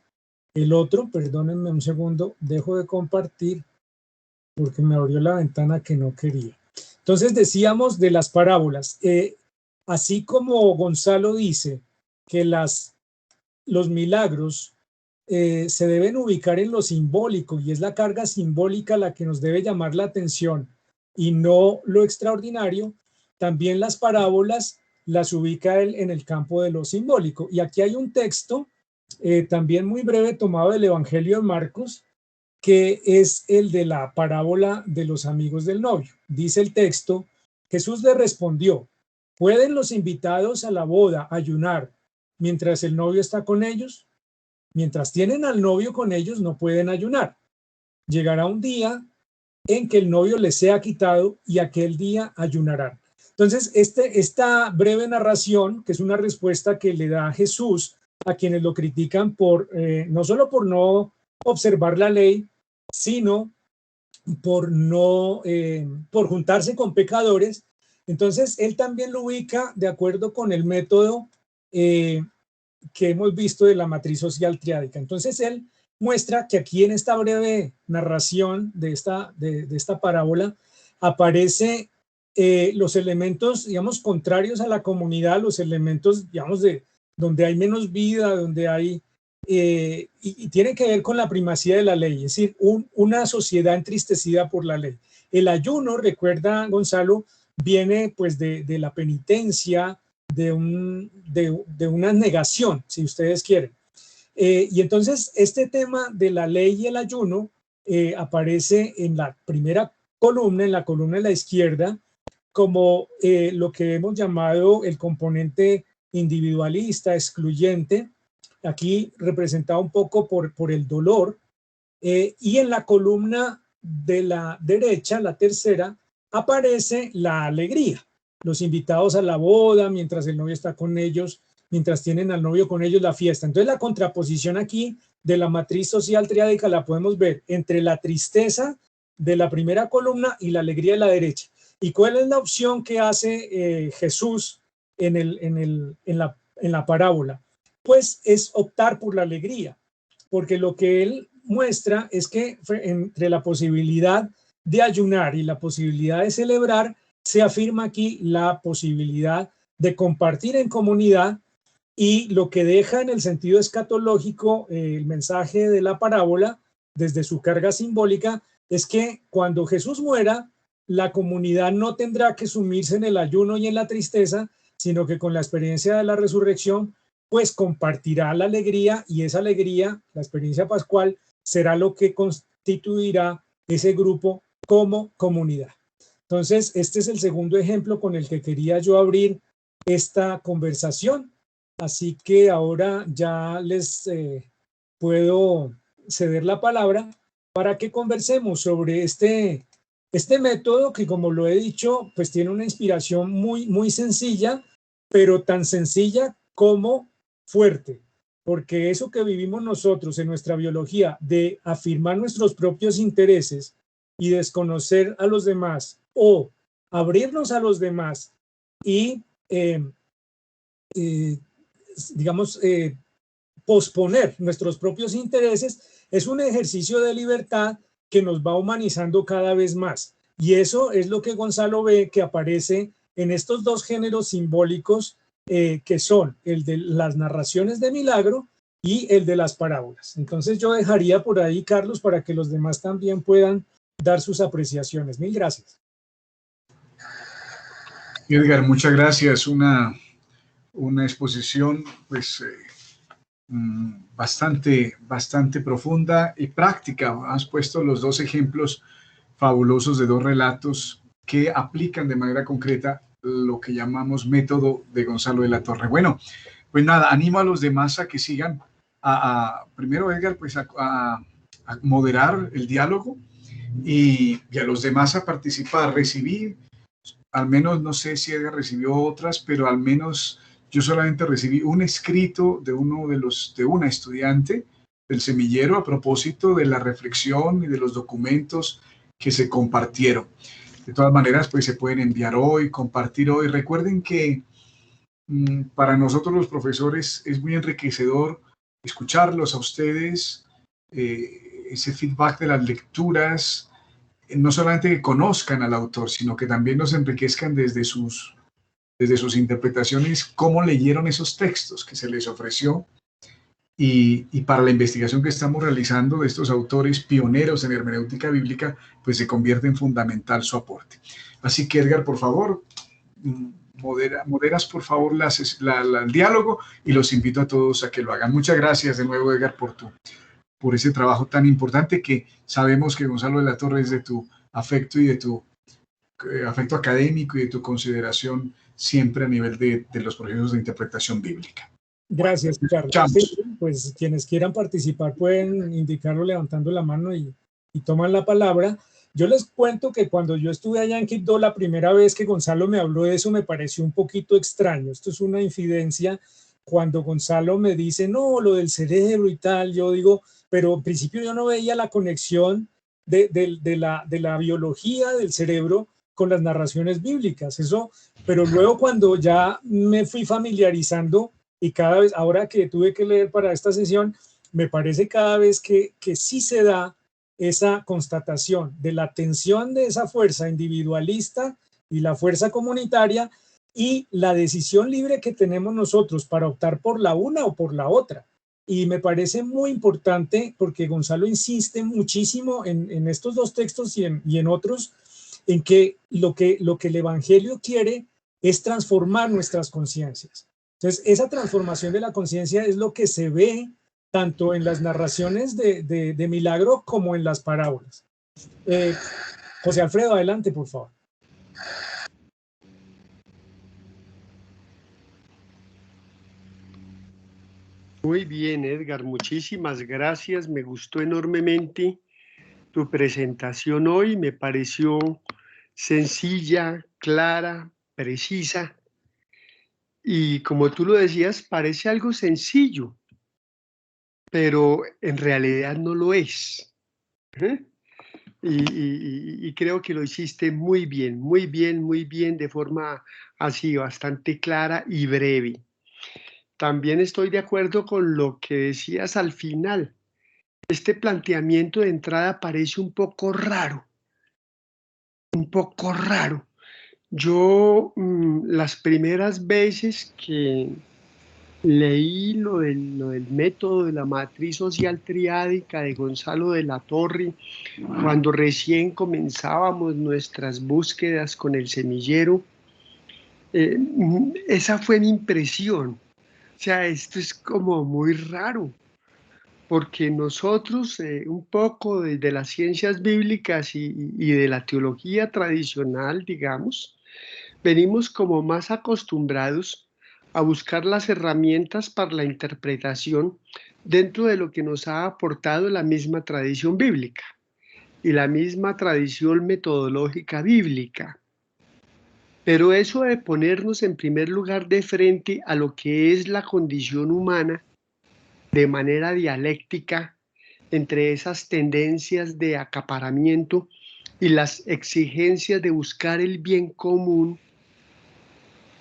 el otro, perdónenme un segundo, dejo de compartir porque me abrió la ventana que no quería. Entonces decíamos de las parábolas, así como Gonzalo dice que los milagros se deben ubicar en lo simbólico y es la carga simbólica la que nos debe llamar la atención y no lo extraordinario, también las parábolas las ubica él en el campo de lo simbólico. Y aquí hay un texto también muy breve tomado del Evangelio de Marcos, que es el de la parábola de los amigos del novio. Dice el texto: Jesús le respondió: ¿pueden los invitados a la boda ayunar mientras el novio está con ellos? Mientras tienen al novio con ellos no pueden ayunar. Llegará un día en que el novio les sea quitado y aquel día ayunarán. Entonces, esta breve narración, que es una respuesta que le da Jesús a quienes lo critican por no solo por no observar la ley, sino por juntarse con pecadores. Entonces, él también lo ubica de acuerdo con el método que hemos visto de la matriz social triádica. Entonces, él muestra que aquí en esta breve narración de esta parábola aparece los elementos, digamos, contrarios a la comunidad, los elementos, digamos, de donde hay menos vida, donde hay, y tiene que ver con la primacía de la ley, es decir, una sociedad entristecida por la ley. El ayuno, recuerda Gonzalo, viene pues de la penitencia, de una negación, si ustedes quieren. Y entonces este tema de la ley y el ayuno aparece en la primera columna, en la columna de la izquierda, como lo que hemos llamado el componente individualista, excluyente, aquí representado un poco por el dolor, y en la columna de la derecha, la tercera, aparece la alegría, los invitados a la boda, mientras el novio está con ellos, mientras tienen al novio con ellos, la fiesta. Entonces la contraposición aquí de la matriz social triádica la podemos ver entre la tristeza de la primera columna y la alegría de la derecha. ¿Y cuál es la opción que hace Jesús en la parábola? Pues es optar por la alegría, porque lo que él muestra es que entre la posibilidad de ayunar y la posibilidad de celebrar, se afirma aquí la posibilidad de compartir en comunidad, y lo que deja en el sentido escatológico el mensaje de la parábola, desde su carga simbólica, es que cuando Jesús muera, la comunidad no tendrá que sumirse en el ayuno y en la tristeza, sino que con la experiencia de la resurrección, pues compartirá la alegría, y esa alegría, la experiencia pascual, será lo que constituirá ese grupo como comunidad. Entonces, este es el segundo ejemplo con el que quería yo abrir esta conversación. Así que ahora ya les puedo ceder la palabra para que conversemos sobre este método que, como lo he dicho, pues tiene una inspiración muy, muy sencilla, pero tan sencilla como fuerte, porque eso que vivimos nosotros en nuestra biología de afirmar nuestros propios intereses y desconocer a los demás, o abrirnos a los demás y posponer nuestros propios intereses, es un ejercicio de libertad que nos va humanizando cada vez más. Y eso es lo que Gonzalo ve que aparece en estos dos géneros simbólicos que son el de las narraciones de milagro y el de las parábolas. Entonces yo dejaría por ahí, Carlos, para que los demás también puedan dar sus apreciaciones. Mil gracias. Edgar, muchas gracias. Una exposición pues bastante profunda y práctica. Has puesto los dos ejemplos fabulosos de dos relatos que aplican de manera concreta lo que llamamos método de Gonzalo de la Torre. Bueno, pues nada, animo a los demás a que sigan, primero Edgar, pues a moderar el diálogo y a los demás a participar, recibir, al menos, no sé si Edgar recibió otras, pero al menos yo solamente recibí un escrito de una estudiante del semillero a propósito de la reflexión y de los documentos que se compartieron. De todas maneras, pues se pueden enviar hoy, compartir hoy. Recuerden que para nosotros los profesores es muy enriquecedor escucharlos a ustedes, ese feedback de las lecturas, no solamente que conozcan al autor, sino que también nos enriquezcan desde sus interpretaciones, cómo leyeron esos textos que se les ofreció, y para la investigación que estamos realizando de estos autores pioneros en hermenéutica bíblica, pues se convierte en fundamental su aporte. Así que, Edgar, por favor, moderas por favor el diálogo, y los invito a todos a que lo hagan. Muchas gracias de nuevo, Edgar, por ese trabajo tan importante que sabemos que Gonzalo de la Torre es de tu afecto y de tu afecto académico y de tu consideración siempre a nivel de los procesos de interpretación bíblica. Gracias, Carlos. Sí, pues quienes quieran participar pueden indicarlo levantando la mano y toman la palabra. Yo les cuento que cuando yo estuve allá en Quibdó, la primera vez que Gonzalo me habló de eso me pareció un poquito extraño. Esto es una infidencia. Cuando Gonzalo me dice, no, lo del cerebro y tal, yo digo, pero al principio yo no veía la conexión de la biología del cerebro con las narraciones bíblicas. Eso, pero luego cuando ya me fui familiarizando, y cada vez, ahora que tuve que leer para esta sesión, me parece cada vez que sí se da esa constatación de la tensión de esa fuerza individualista y la fuerza comunitaria, y la decisión libre que tenemos nosotros para optar por la una o por la otra. Y me parece muy importante, porque Gonzalo insiste muchísimo en estos dos textos y en otros, en que lo que el Evangelio quiere es transformar nuestras conciencias. Entonces, esa transformación de la conciencia es lo que se ve tanto en las narraciones de milagro como en las parábolas. José Alfredo, adelante, por favor. Muy bien, Edgar, muchísimas gracias. Me gustó enormemente tu presentación hoy. Me pareció sencilla, clara, precisa. Y como tú lo decías, parece algo sencillo, pero en realidad no lo es. Y creo que lo hiciste muy bien, de forma así bastante clara y breve. También estoy de acuerdo con lo que decías al final. Este planteamiento de entrada parece un poco raro. Yo las primeras veces que leí lo del método de la matriz social triádica de Gonzalo de la Torre, cuando recién comenzábamos nuestras búsquedas con el semillero, esa fue mi impresión. O sea, esto es como muy raro, porque nosotros, un poco de las ciencias bíblicas y de la teología tradicional, digamos, venimos como más acostumbrados a buscar las herramientas para la interpretación dentro de lo que nos ha aportado la misma tradición bíblica y la misma tradición metodológica bíblica. Pero eso de ponernos en primer lugar de frente a lo que es la condición humana de manera dialéctica entre esas tendencias de acaparamiento y las exigencias de buscar el bien común,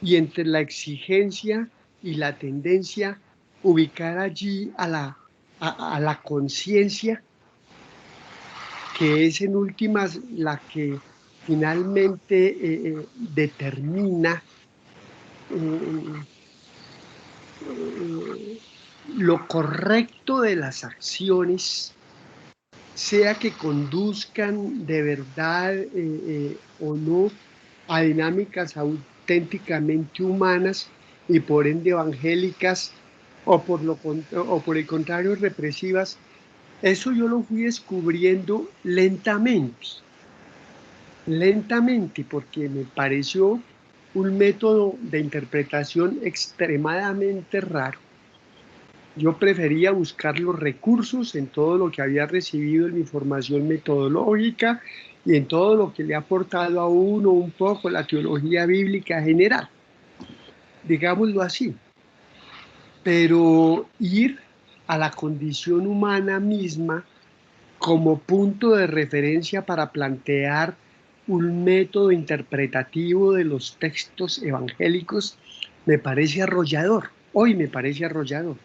y entre la exigencia y la tendencia ubicar allí a la conciencia, que es en últimas la que finalmente determina lo correcto de las acciones, sea que conduzcan de verdad o no a dinámicas auténticamente humanas y por ende evangélicas, o por el contrario represivas. Eso yo lo fui descubriendo lentamente, porque me pareció un método de interpretación extremadamente raro. Yo prefería buscar los recursos en todo lo que había recibido en mi formación metodológica y en todo lo que le ha aportado a uno un poco la teología bíblica general, digámoslo así. Pero ir a la condición humana misma como punto de referencia para plantear un método interpretativo de los textos evangélicos me parece arrollador. Hoy me parece arrollador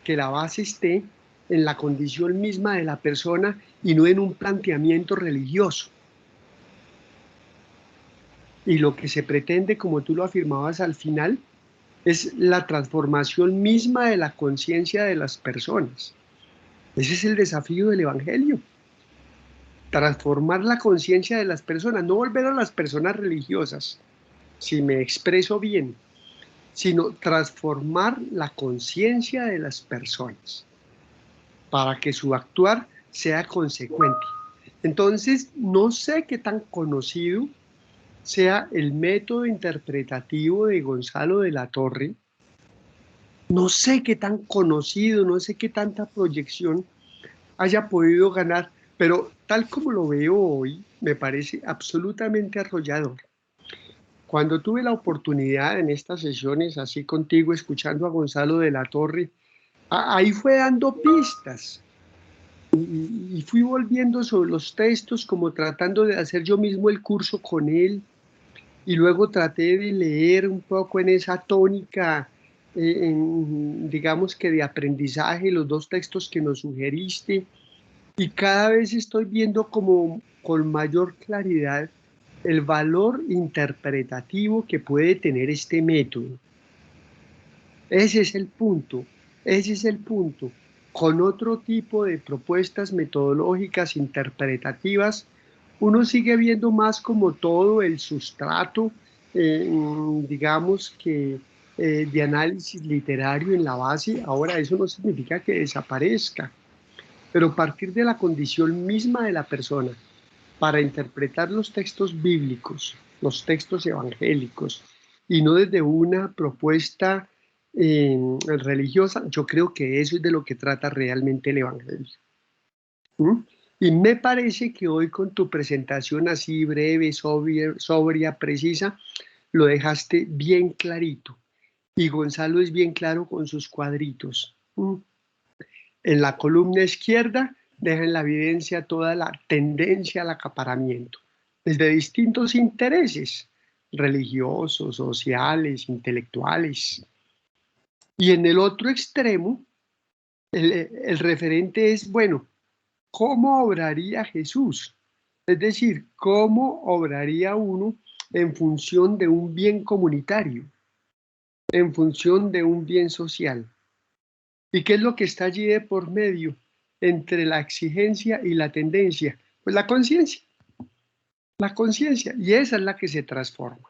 que la base esté en la condición misma de la persona y no en un planteamiento religioso. Y lo que se pretende, como tú lo afirmabas al final, es la transformación misma de la conciencia de las personas. Ese es el desafío del Evangelio. Transformar la conciencia de las personas, no volver a las personas religiosas, si me expreso bien, sino transformar la conciencia de las personas para que su actuar sea consecuente. Entonces, no sé qué tan conocido sea el método interpretativo de Gonzalo de la Torre, no sé qué tan conocido, no sé qué tanta proyección haya podido ganar, pero tal como lo veo hoy, me parece absolutamente arrollador. Cuando tuve la oportunidad en estas sesiones, así contigo, escuchando a Gonzalo de la Torre, ahí fue dando pistas y fui volviendo sobre los textos, como tratando de hacer yo mismo el curso con él, y luego traté de leer un poco en esa tónica, digamos que de aprendizaje, los dos textos que nos sugeriste, y cada vez estoy viendo como con mayor claridad el valor interpretativo que puede tener este método. Ese es el punto, ese es el punto. Con otro tipo de propuestas metodológicas interpretativas, uno sigue viendo más como todo el sustrato, digamos que de análisis literario en la base. Ahora eso no significa que desaparezca, pero partir de la condición misma de la persona para interpretar los textos bíblicos, los textos evangélicos, y no desde una propuesta religiosa, yo creo que eso es de lo que trata realmente el Evangelio. Y me parece que hoy con tu presentación así breve, sobria, precisa, lo dejaste bien clarito. Y Gonzalo es bien claro con sus cuadritos. En la columna izquierda deja en la evidencia toda la tendencia al acaparamiento, desde distintos intereses, religiosos, sociales, intelectuales. Y en el otro extremo, el referente es, bueno, ¿cómo obraría Jesús? Es decir, ¿cómo obraría uno en función de un bien comunitario, en función de un bien social? ¿Y qué es lo que está allí de por medio entre la exigencia y la tendencia? Pues la conciencia, y esa es la que se transforma,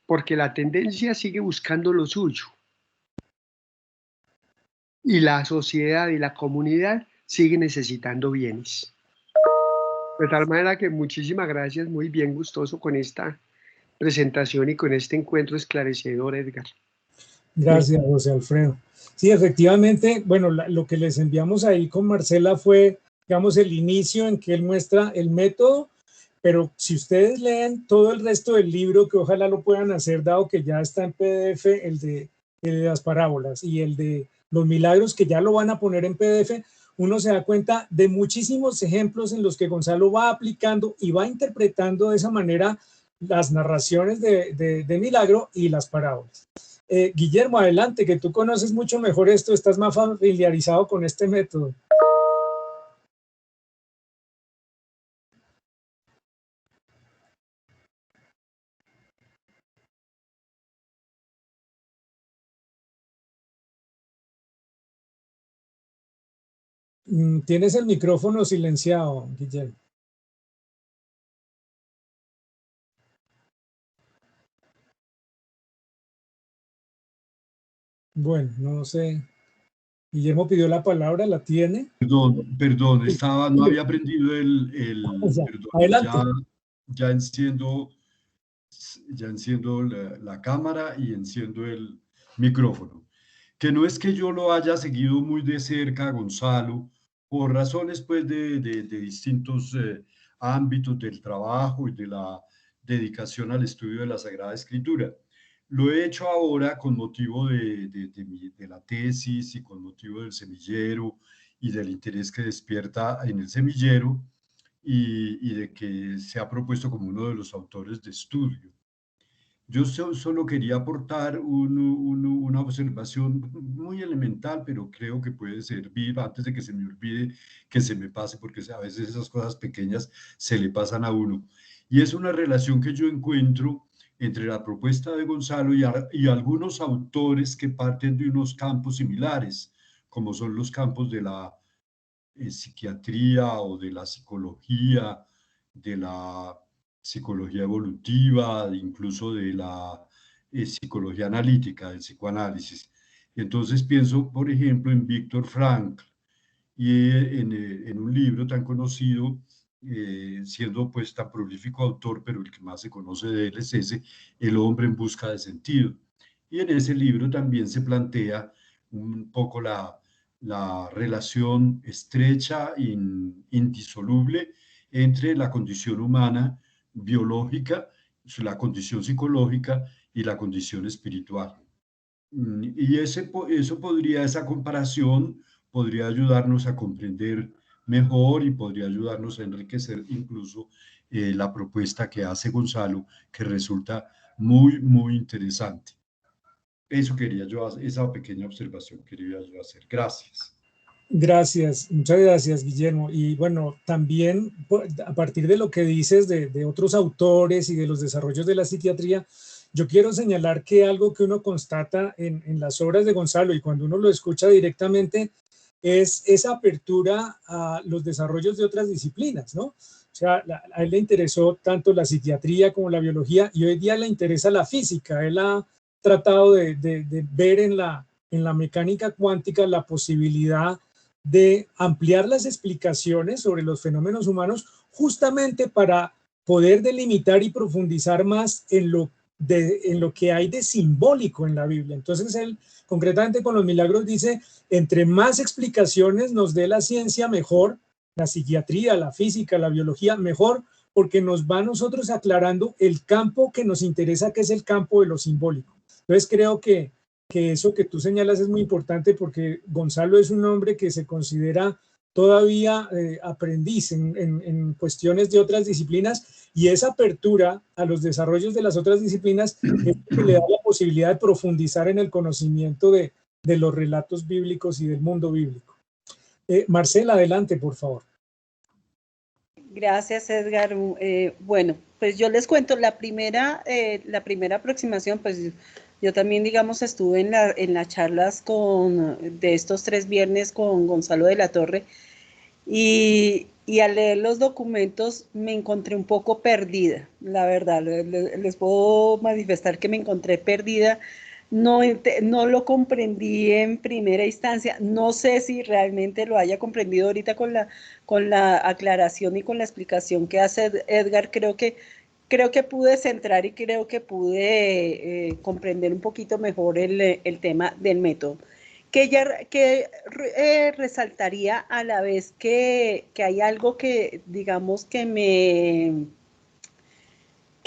porque la tendencia sigue buscando lo suyo, y la sociedad y la comunidad sigue necesitando bienes. De tal manera que muchísimas gracias, muy bien gustoso con esta presentación y con este encuentro esclarecedor, Edgar. Gracias, José Alfredo. Sí, efectivamente, bueno, lo que les enviamos ahí con Marcela fue, digamos, el inicio en que él muestra el método, pero si ustedes leen todo el resto del libro, que ojalá lo puedan hacer, dado que ya está en PDF, el de las parábolas y el de los milagros, que ya lo van a poner en PDF, uno se da cuenta de muchísimos ejemplos en los que Gonzalo va aplicando y va interpretando de esa manera las narraciones de milagro y las parábolas. Guillermo, adelante, que tú conoces mucho mejor esto, estás más familiarizado con este método. Tienes el micrófono silenciado, Guillermo. Bueno, no sé. Guillermo pidió la palabra, ¿la tiene? Perdón, no había aprendido perdón, adelante. Ya enciendo la cámara y enciendo el micrófono. Que no es que yo lo haya seguido muy de cerca, Gonzalo, por razones pues de distintos ámbitos del trabajo y de la dedicación al estudio de la Sagrada Escritura. Lo he hecho ahora con motivo de la tesis y con motivo del semillero y del interés que despierta en el semillero y de que se ha propuesto como uno de los autores de estudio. Yo solo quería aportar una observación muy elemental, pero creo que puede servir antes de que se me olvide, que se me pase, porque a veces esas cosas pequeñas se le pasan a uno. Y es una relación que yo encuentro entre la propuesta de Gonzalo y algunos autores que parten de unos campos similares, como son los campos de la psiquiatría o de la psicología evolutiva, incluso de la psicología analítica, del psicoanálisis. Entonces pienso, por ejemplo, en Viktor Frankl y en un libro tan conocido, siendo pues tan prolífico autor, pero el que más se conoce de él es ese, El hombre en busca de sentido. Y en ese libro también se plantea un poco la relación estrecha, indisoluble, entre la condición humana biológica, la condición psicológica y la condición espiritual. Y esa comparación podría ayudarnos a comprender mejor y podría ayudarnos a enriquecer incluso la propuesta que hace Gonzalo, que resulta muy, muy interesante. Eso quería yo, esa pequeña observación quería yo hacer. Gracias. Gracias, muchas gracias, Guillermo. Y bueno, también a partir de lo que dices de otros autores y de los desarrollos de la psiquiatría, yo quiero señalar que algo que uno constata en las obras de Gonzalo y cuando uno lo escucha directamente es esa apertura a los desarrollos de otras disciplinas, ¿no? O sea, a él le interesó tanto la psiquiatría como la biología y hoy día le interesa la física. Él ha tratado de ver en la mecánica cuántica la posibilidad de ampliar las explicaciones sobre los fenómenos humanos justamente para poder delimitar y profundizar más en lo que hay de simbólico en la Biblia. Entonces él, concretamente con los milagros, dice, entre más explicaciones nos dé la ciencia, mejor, la psiquiatría, la física, la biología, mejor, porque nos va a nosotros aclarando el campo que nos interesa, que es el campo de lo simbólico. Entonces creo que eso que tú señalas es muy importante porque Gonzalo es un hombre que se considera todavía aprendiz en cuestiones de otras disciplinas y esa apertura a los desarrollos de las otras disciplinas es que le da la posibilidad de profundizar en el conocimiento de los relatos bíblicos y del mundo bíblico. Marcela, adelante, por favor. Gracias, Edgar. Bueno, pues yo les cuento, la primera aproximación, pues yo también, digamos, estuve en las charlas de estos 3 viernes con Gonzalo de la Torre y al leer los documentos me encontré un poco perdida, la verdad, les puedo manifestar que me encontré perdida, no lo comprendí en primera instancia, no sé si realmente lo haya comprendido ahorita con la aclaración y con la explicación que hace Edgar, creo que pude centrar y creo que pude comprender un poquito mejor el tema del método. Que resaltaría a la vez que hay algo que, digamos, que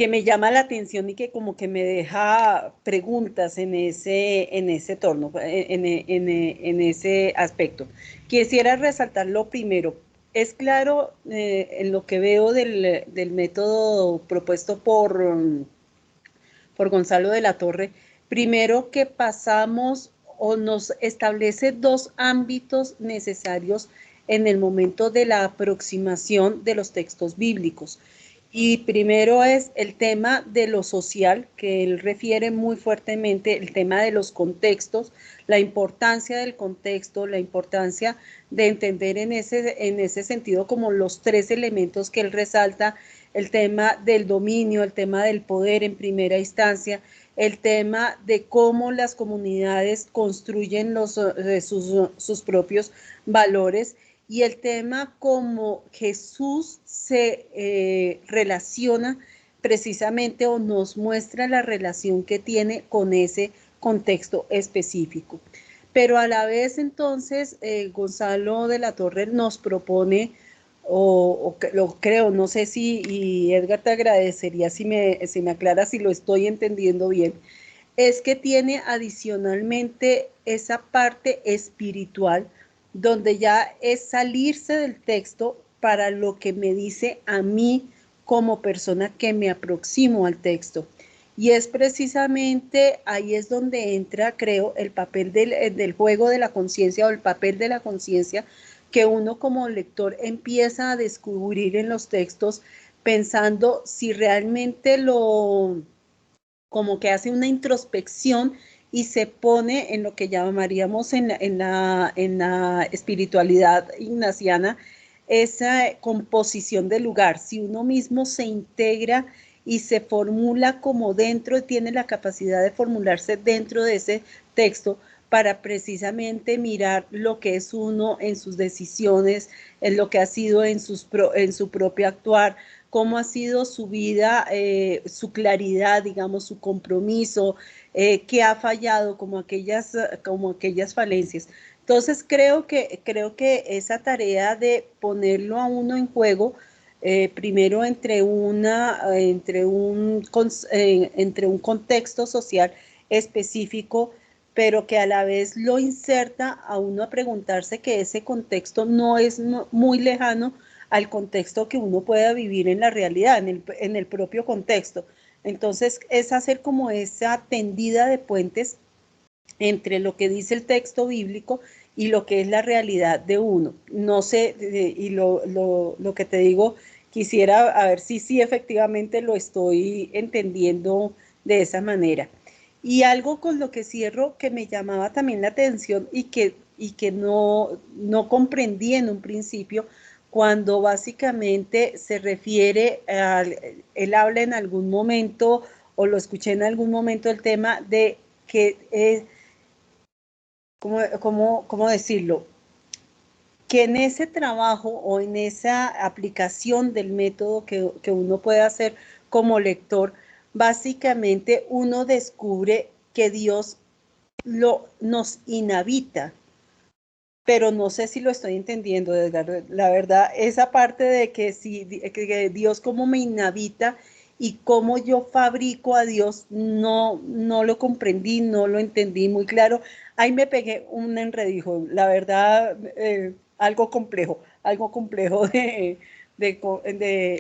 me llama la atención y que como que me deja preguntas en ese torno, en ese aspecto. Quisiera resaltar lo primero. Es claro en lo que veo del método propuesto por Gonzalo de la Torre, primero que pasamos o nos establece 2 ámbitos necesarios en el momento de la aproximación de los textos bíblicos. Y primero es el tema de lo social, que él refiere muy fuertemente, el tema de los contextos, la importancia del contexto, la importancia de entender en ese sentido como los 3 elementos que él resalta, el tema del dominio, el tema del poder en primera instancia, el tema de cómo las comunidades construyen sus propios valores y el tema cómo Jesús se relaciona precisamente o nos muestra la relación que tiene con ese contexto específico. Pero a la vez entonces Gonzalo de la Torre nos propone lo creo, no sé si, y Edgar te agradecería si me aclara si lo estoy entendiendo bien, es que tiene adicionalmente esa parte espiritual donde ya es salirse del texto para lo que me dice a mí como persona que me aproximo al texto. Y es precisamente ahí es donde entra, creo, el papel del juego de la conciencia o el papel de la conciencia que uno como lector empieza a descubrir en los textos, pensando si realmente como que hace una introspección y se pone en lo que llamaríamos en la espiritualidad ignaciana, esa composición del lugar, si uno mismo se integra y se formula como dentro, tiene la capacidad de formularse dentro de ese texto para precisamente mirar lo que es uno en sus decisiones, en lo que ha sido en su propio actuar, cómo ha sido su vida, su claridad, digamos, su compromiso, qué ha fallado, como aquellas falencias. Entonces creo que esa tarea de ponerlo a uno en juego, primero entre un contexto social específico, pero que a la vez lo inserta a uno a preguntarse que ese contexto no es muy lejano al contexto que uno pueda vivir en la realidad, en el propio contexto. Entonces es hacer como esa tendida de puentes entre lo que dice el texto bíblico y lo que es la realidad de uno. No sé, y lo que te digo, quisiera a ver si efectivamente lo estoy entendiendo de esa manera. Y algo con lo que cierro que me llamaba también la atención y que no comprendí en un principio, cuando básicamente se refiere él habla en algún momento, o lo escuché en algún momento, el tema de que ¿cómo decirlo? Que en ese trabajo o en esa aplicación del método que uno puede hacer como lector, básicamente uno descubre que Dios nos inhabita, pero no sé si lo estoy entendiendo, Edgar. La verdad, esa parte de que Dios cómo me inhabita y cómo yo fabrico a Dios, no lo comprendí, no lo entendí muy claro. Ahí me pegué un enredijo, la verdad, algo complejo de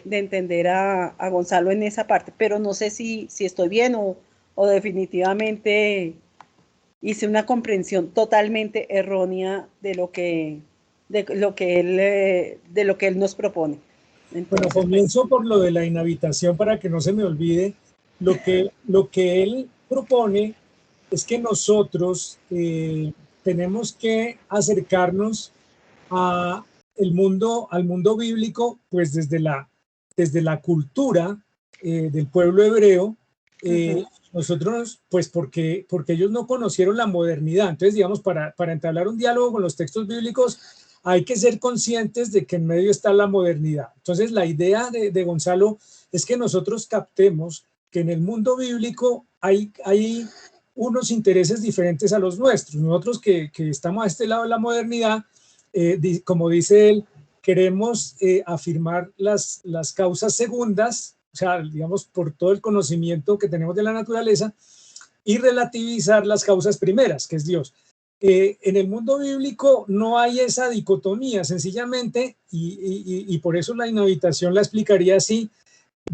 entender a Gonzalo en esa parte, pero no sé si estoy bien o definitivamente hice una comprensión totalmente errónea de lo que él nos propone. Bueno, Entonces, comienzo por lo de la inhabitación para que no se me olvide. Lo que él propone es que nosotros tenemos que acercarnos al mundo bíblico, pues desde la cultura del pueblo hebreo. Nosotros, pues porque ellos no conocieron la modernidad. Entonces, digamos, para entablar un diálogo con los textos bíblicos, hay que ser conscientes de que en medio está la modernidad. Entonces, la idea de Gonzalo es que nosotros captemos que en el mundo bíblico hay unos intereses diferentes a los nuestros. Nosotros que estamos a este lado de la modernidad, como dice él, queremos afirmar las causas segundas, o sea, digamos, por todo el conocimiento que tenemos de la naturaleza, y relativizar las causas primeras, que es Dios. En el mundo bíblico no hay esa dicotomía, sencillamente, y por eso la inhabitación la explicaría así: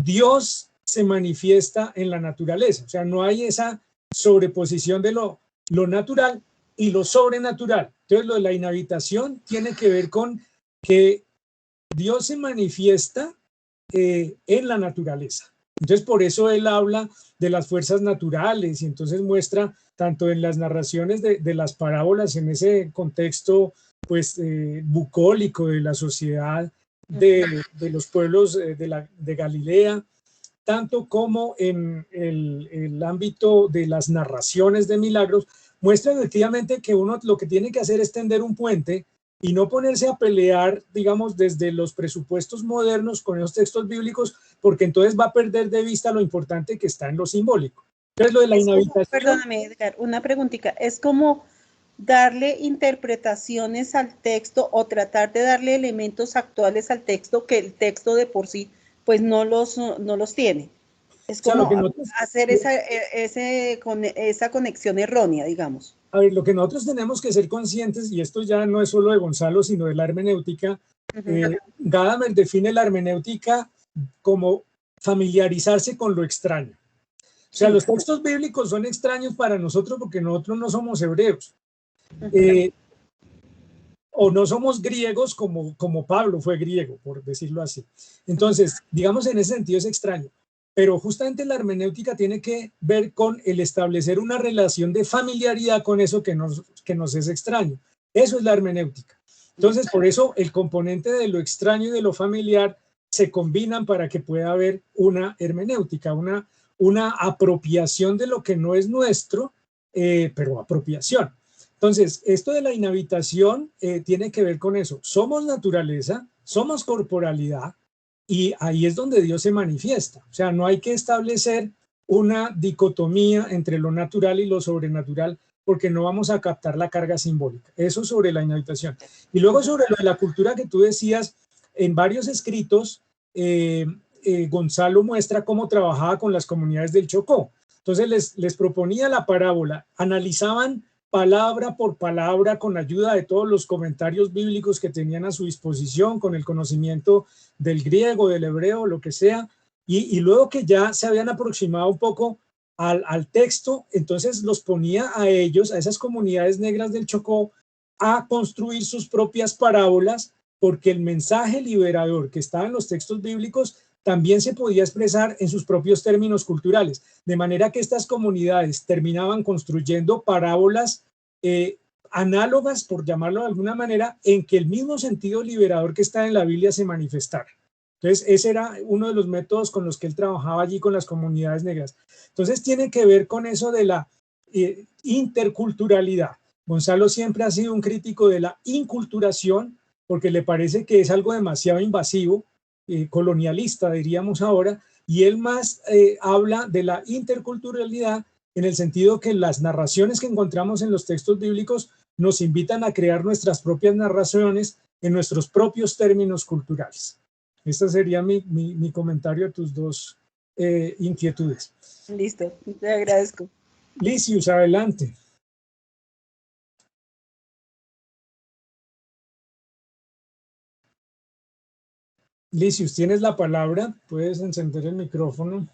Dios se manifiesta en la naturaleza, o sea, no hay esa sobreposición de lo natural y lo sobrenatural. Entonces, lo de la inhabitación tiene que ver con que Dios se manifiesta en la naturaleza. Entonces, por eso él habla de las fuerzas naturales y entonces muestra tanto en las narraciones de las parábolas, en ese contexto pues bucólico de la sociedad de los pueblos de Galilea, tanto como en el ámbito de las narraciones de milagros, muestra efectivamente que uno lo que tiene que hacer es tender un puente y no ponerse a pelear, digamos, desde los presupuestos modernos con esos textos bíblicos, porque entonces va a perder de vista lo importante que está en lo simbólico. Entonces, lo de la inhabitación... Perdóname, Edgar, una preguntita. Es como darle interpretaciones al texto o tratar de darle elementos actuales al texto que el texto de por sí pues no los tiene. Es como hacer esa conexión errónea, digamos. A ver, lo que nosotros tenemos que ser conscientes, y esto ya no es solo de Gonzalo, sino de la hermenéutica, Gadamer define la hermenéutica como familiarizarse con lo extraño. O sea, los textos bíblicos son extraños para nosotros porque nosotros no somos hebreos. O no somos griegos como Pablo fue griego, por decirlo así. Entonces, digamos, en ese sentido es extraño. Pero justamente la hermenéutica tiene que ver con el establecer una relación de familiaridad con eso que nos es extraño. Eso es la hermenéutica. Entonces, por eso el componente de lo extraño y de lo familiar se combinan para que pueda haber una hermenéutica, una apropiación de lo que no es nuestro, pero apropiación. Entonces, esto de la inhabitación tiene que ver con eso. Somos naturaleza, somos corporalidad, y ahí es donde Dios se manifiesta. O sea, no hay que establecer una dicotomía entre lo natural y lo sobrenatural, porque no vamos a captar la carga simbólica. Eso sobre la inhabitación. Y luego sobre lo de la cultura que tú decías, en varios escritos, Gonzalo muestra cómo trabajaba con las comunidades del Chocó. Entonces les proponía la parábola, analizaban palabra por palabra con ayuda de todos los comentarios bíblicos que tenían a su disposición, con el conocimiento del griego, del hebreo, lo que sea, y luego que ya se habían aproximado un poco al texto, entonces los ponía a ellos, a esas comunidades negras del Chocó, a construir sus propias parábolas, porque el mensaje liberador que estaba en los textos bíblicos también se podía expresar en sus propios términos culturales, de manera que estas comunidades terminaban construyendo parábolas análogas, por llamarlo de alguna manera, en que el mismo sentido liberador que está en la Biblia se manifestara. Entonces, ese era uno de los métodos con los que él trabajaba allí con las comunidades negras. Entonces, tiene que ver con eso de la interculturalidad. Gonzalo siempre ha sido un crítico de la inculturación, porque le parece que es algo demasiado invasivo, colonialista, diríamos ahora, y él más habla de la interculturalidad en el sentido que las narraciones que encontramos en los textos bíblicos nos invitan a crear nuestras propias narraciones en nuestros propios términos culturales. Este sería mi comentario a tus dos inquietudes. Listo, te agradezco. Licius, adelante. Licius, tienes la palabra, puedes encender el micrófono.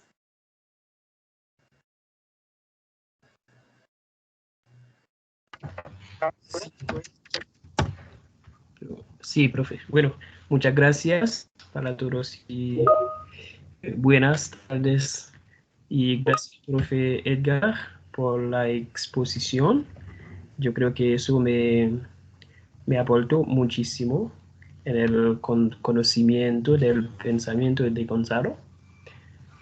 Sí, profe. Bueno, muchas gracias para todos y buenas tardes. Y gracias, profe Edgar, por la exposición. Yo creo que eso me aportó muchísimo en el conocimiento del pensamiento de Gonzalo.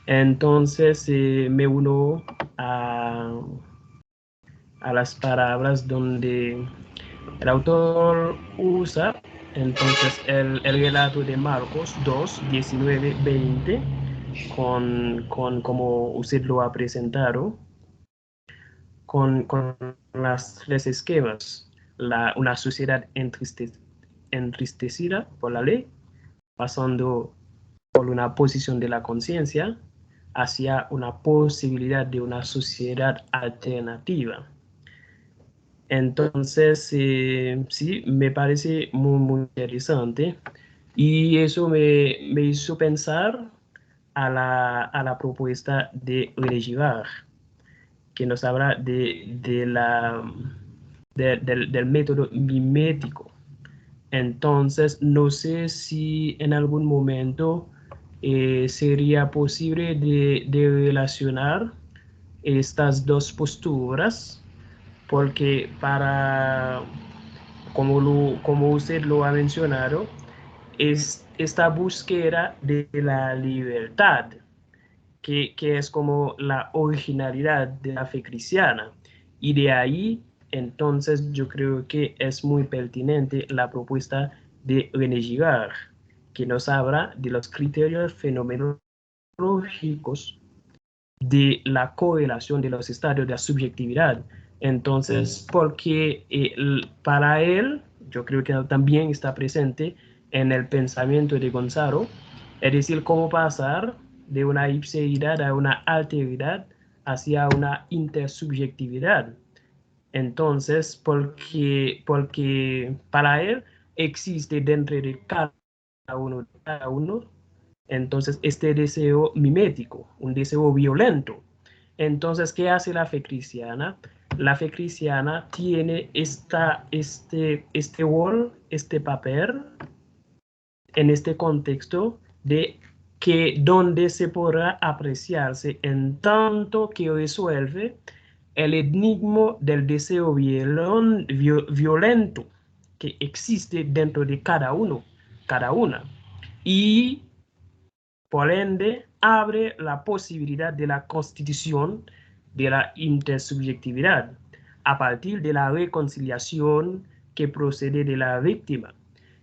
Entonces me uno a las palabras donde el autor usa entonces el relato de Marcos 2, 19, 20 con como usted lo ha presentado, con las tres esquemas, una sociedad entristecida por la ley, pasando por una posición de la conciencia hacia una posibilidad de una sociedad alternativa. Entonces, sí, me parece muy interesante y eso me hizo pensar a la propuesta de René Girard, que nos habla del método mimético. Entonces, no sé si en algún momento sería posible de relacionar estas dos posturas, porque como usted lo ha mencionado, es esta búsqueda de la libertad, que es como la originalidad de la fe cristiana. Y de ahí, entonces, yo creo que es muy pertinente la propuesta de René Girard, que nos habla de los criterios fenomenológicos de la correlación de los estadios de la subjetividad. Entonces, porque para él, yo creo que también está presente en el pensamiento de Gonzalo, es decir, cómo pasar de una ipseidad a una alteridad hacia una intersubjetividad. Entonces, porque para él existe dentro de cada uno, entonces este deseo mimético, un deseo violento, Entonces, ¿qué hace la fe cristiana? La fe cristiana tiene este rol, este papel, en este contexto de que donde se podrá apreciarse en tanto que resuelve el enigma del deseo violento que existe dentro de cada uno, cada una, y por ende abre la posibilidad de la constitución de la intersubjetividad a partir de la reconciliación que procede de la víctima.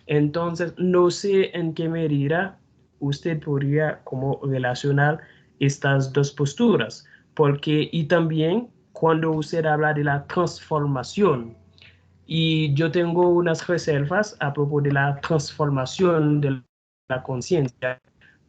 Entonces, no sé en qué medida usted podría como relacionar estas dos posturas, porque y también cuando usted habla de la transformación, y yo tengo unas reservas a propósito de la transformación de la conciencia,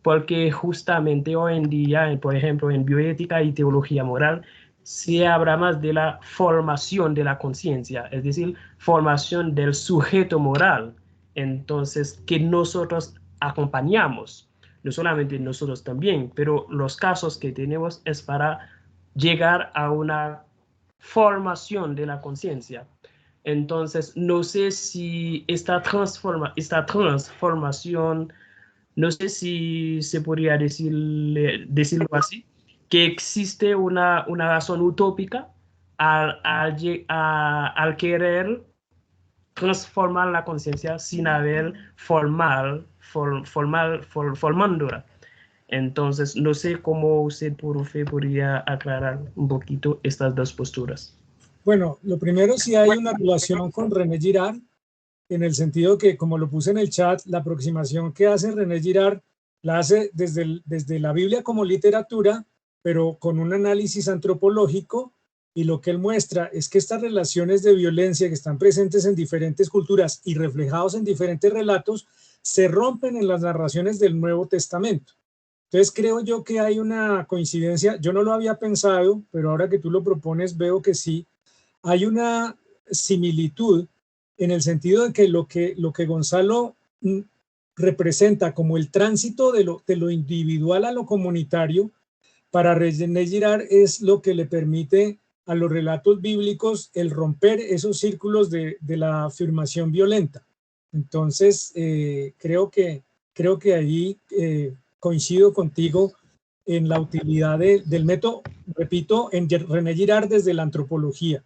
porque justamente hoy en día, por ejemplo, en bioética y teología moral, se habla más de la formación de la conciencia, es decir, formación del sujeto moral. Entonces, que nosotros acompañamos, no solamente nosotros también, pero los casos que tenemos es para llegar a una formación de la conciencia. Entonces, no sé si esta transformación, no sé si se podría decirlo así, que existe una razón utópica al querer transformar la conciencia sin haber formándola. Entonces, no sé cómo usted, profe, podría aclarar un poquito estas dos posturas. Bueno, lo primero, sí hay una relación con René Girard, en el sentido que, como lo puse en el chat, la aproximación que hace René Girard la hace desde la Biblia como literatura, pero con un análisis antropológico, y lo que él muestra es que estas relaciones de violencia que están presentes en diferentes culturas y reflejados en diferentes relatos, se rompen en las narraciones del Nuevo Testamento. Entonces creo yo que hay una coincidencia, yo no lo había pensado, pero ahora que tú lo propones veo que sí, hay una similitud en el sentido de que lo que Gonzalo representa como el tránsito de lo individual a lo comunitario, para René Girard es lo que le permite a los relatos bíblicos el romper esos círculos de la afirmación violenta. Entonces, creo que ahí coincido contigo en la utilidad del método, repito, en René Girard desde la antropología.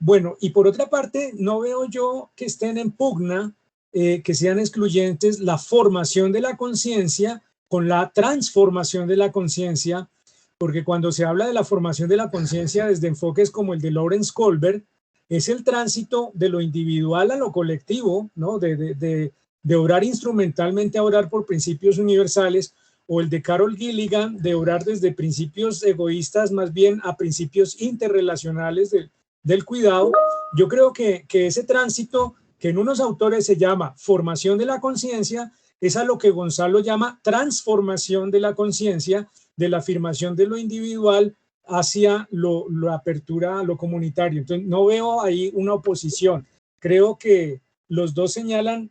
Bueno, y por otra parte, no veo yo que estén en pugna, que sean excluyentes la formación de la conciencia con la transformación de la conciencia, porque cuando se habla de la formación de la conciencia desde enfoques como el de Lawrence Kohlberg, es el tránsito de lo individual a lo colectivo, ¿no? De orar instrumentalmente a orar por principios universales, o el de Carol Gilligan, de orar desde principios egoístas más bien a principios interrelacionales del cuidado. Yo creo que ese tránsito, que en unos autores se llama formación de la conciencia, es a lo que Gonzalo llama transformación de la conciencia, de la afirmación de lo individual hacia la apertura a lo comunitario. Entonces, no veo ahí una oposición. Creo que los dos señalan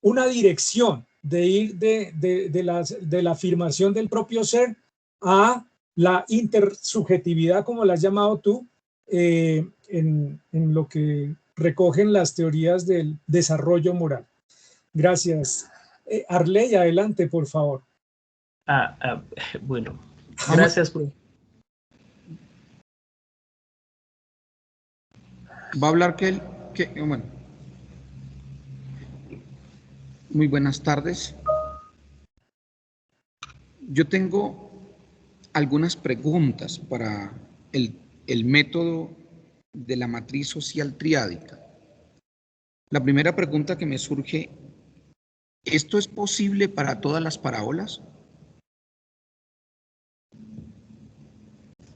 una dirección de ir de la afirmación del propio ser a la intersubjetividad, como la has llamado tú, en lo que recogen las teorías del desarrollo moral. Gracias. Arley, adelante, por favor. Bueno, gracias, profe. Va a hablar bueno. Muy buenas tardes. Yo tengo algunas preguntas para el método de la matriz social triádica. La primera pregunta que me surge, ¿esto es posible para todas las parábolas?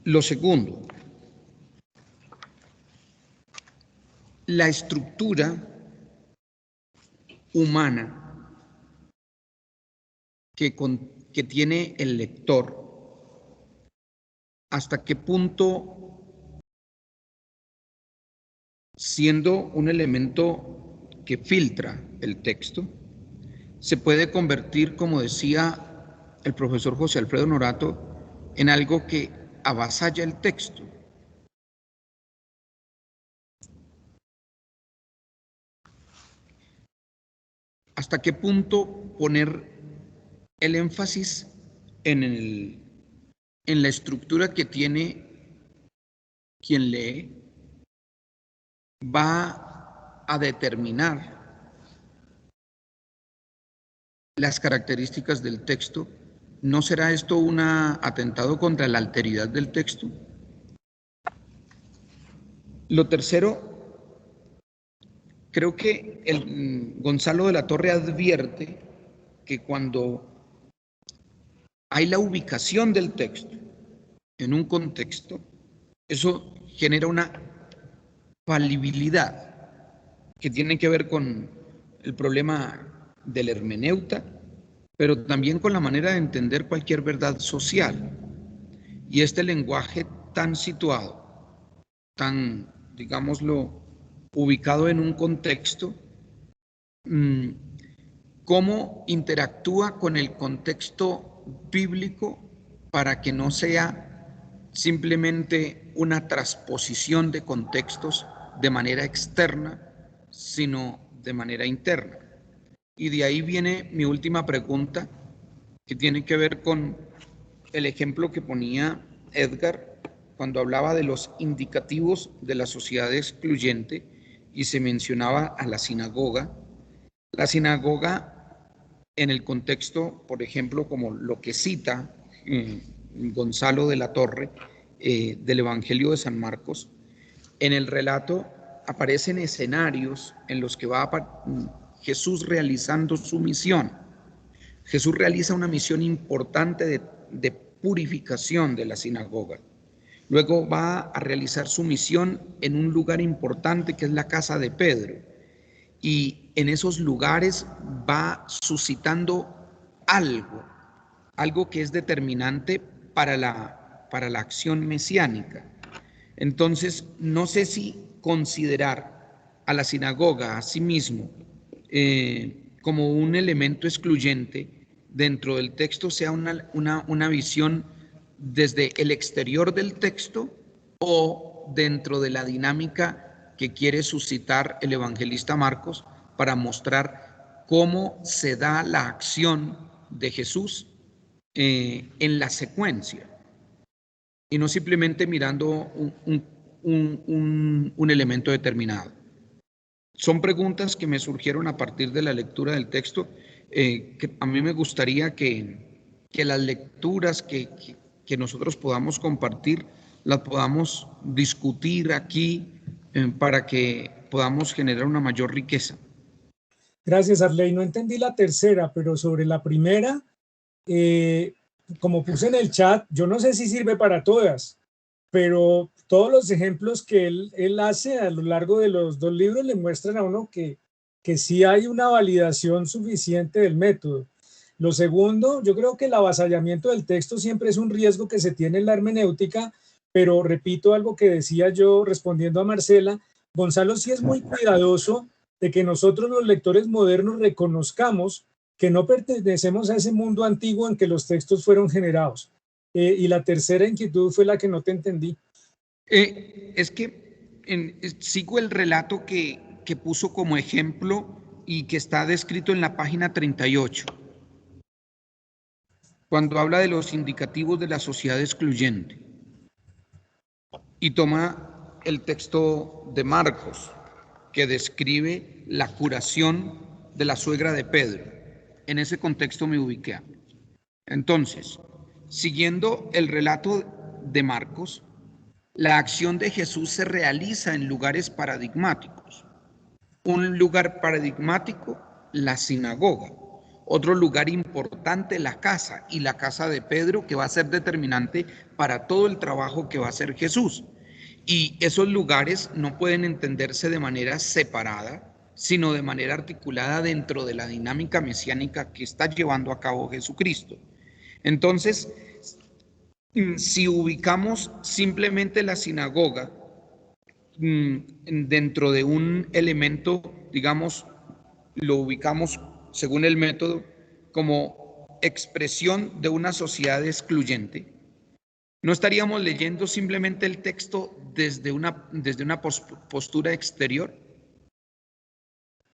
Lo segundo, la estructura humana que tiene el lector, ¿hasta qué punto, siendo un elemento que filtra el texto, se puede convertir, como decía el profesor José Alfredo Norato, en algo que avasalla el texto. ¿Hasta qué punto poner el énfasis en la estructura que tiene quien lee va a determinar las características del texto? ¿No será esto un atentado contra la alteridad del texto? Lo tercero, creo que Gonzalo de la Torre advierte que cuando hay la ubicación del texto en un contexto, eso genera una falibilidad que tiene que ver con el problema del hermeneuta, pero también con la manera de entender cualquier verdad social. Y este lenguaje tan situado, tan, digámoslo, ubicado en un contexto, ¿cómo interactúa con el contexto bíblico para que no sea simplemente una transposición de contextos de manera externa, sino de manera interna? Y de ahí viene mi última pregunta, que tiene que ver con el ejemplo que ponía Edgar cuando hablaba de los indicativos de la sociedad excluyente y se mencionaba a la sinagoga. La sinagoga, en el contexto, por ejemplo, como lo que cita Gonzalo de la Torre del Evangelio de San Marcos, en el relato aparecen escenarios en los que va Jesús realizando su misión. Jesús realiza una misión importante de purificación de la sinagoga. Luego va a realizar su misión en un lugar importante que es la casa de Pedro. Y en esos lugares va suscitando algo que es determinante para la acción mesiánica. Entonces, no sé si considerar a la sinagoga a sí mismo como un elemento excluyente dentro del texto sea una visión desde el exterior del texto o dentro de la dinámica que quiere suscitar el evangelista Marcos para mostrar cómo se da la acción de Jesús en la secuencia y no simplemente mirando un elemento determinado. Son preguntas que me surgieron a partir de la lectura del texto, que a mí me gustaría que las lecturas que nosotros podamos compartir, las podamos discutir aquí para que podamos generar una mayor riqueza. Gracias, Arley. No entendí la tercera, pero sobre la primera, como puse en el chat, yo no sé si sirve para todas, pero todos los ejemplos que él hace a lo largo de los dos libros le muestran a uno que sí hay una validación suficiente del método. Lo segundo, yo creo que el avasallamiento del texto siempre es un riesgo que se tiene en la hermenéutica, pero repito algo que decía yo respondiendo a Marcela, Gonzalo sí es muy cuidadoso de que nosotros los lectores modernos reconozcamos que no pertenecemos a ese mundo antiguo en que los textos fueron generados. Y la tercera inquietud fue la que no te entendí. Es que sigo el relato que puso como ejemplo y que está descrito en la página 38, cuando habla de los indicativos de la sociedad excluyente. Y toma el texto de Marcos, que describe la curación de la suegra de Pedro. En ese contexto me ubiqué. Entonces, siguiendo el relato de Marcos, la acción de Jesús se realiza en lugares paradigmáticos. Un lugar paradigmático, la sinagoga. Otro lugar importante, la casa, y la casa de Pedro, que va a ser determinante para todo el trabajo que va a hacer Jesús. Y esos lugares no pueden entenderse de manera separada, sino de manera articulada dentro de la dinámica mesiánica que está llevando a cabo Jesucristo. Entonces, si ubicamos simplemente la sinagoga dentro de un elemento, digamos, lo ubicamos según el método como expresión de una sociedad excluyente, No estaríamos leyendo simplemente el texto desde una postura exterior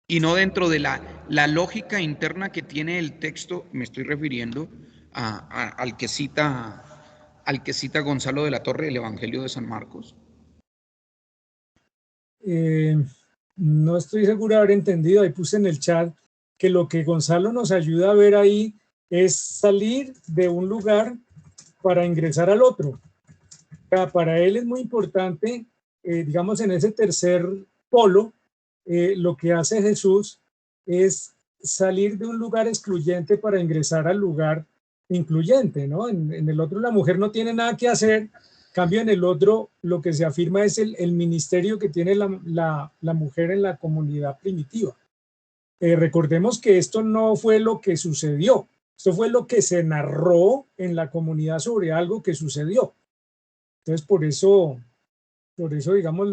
y no dentro de la lógica interna que tiene el texto. Me estoy refiriendo al que cita Gonzalo de la Torre, el Evangelio de San Marcos. No estoy seguro de haber entendido. Ahí puse en el chat que lo que Gonzalo nos ayuda a ver ahí es salir de un lugar para ingresar al otro. O sea, para él es muy importante, digamos, en ese tercer polo, lo que hace Jesús es salir de un lugar excluyente para ingresar al lugar incluyente, ¿no? En el otro la mujer no tiene nada que hacer, en cambio en el otro lo que se afirma es el ministerio que tiene la mujer en la comunidad primitiva. Recordemos que esto no fue lo que sucedió, esto fue lo que se narró en la comunidad sobre algo que sucedió. Entonces por eso digamos,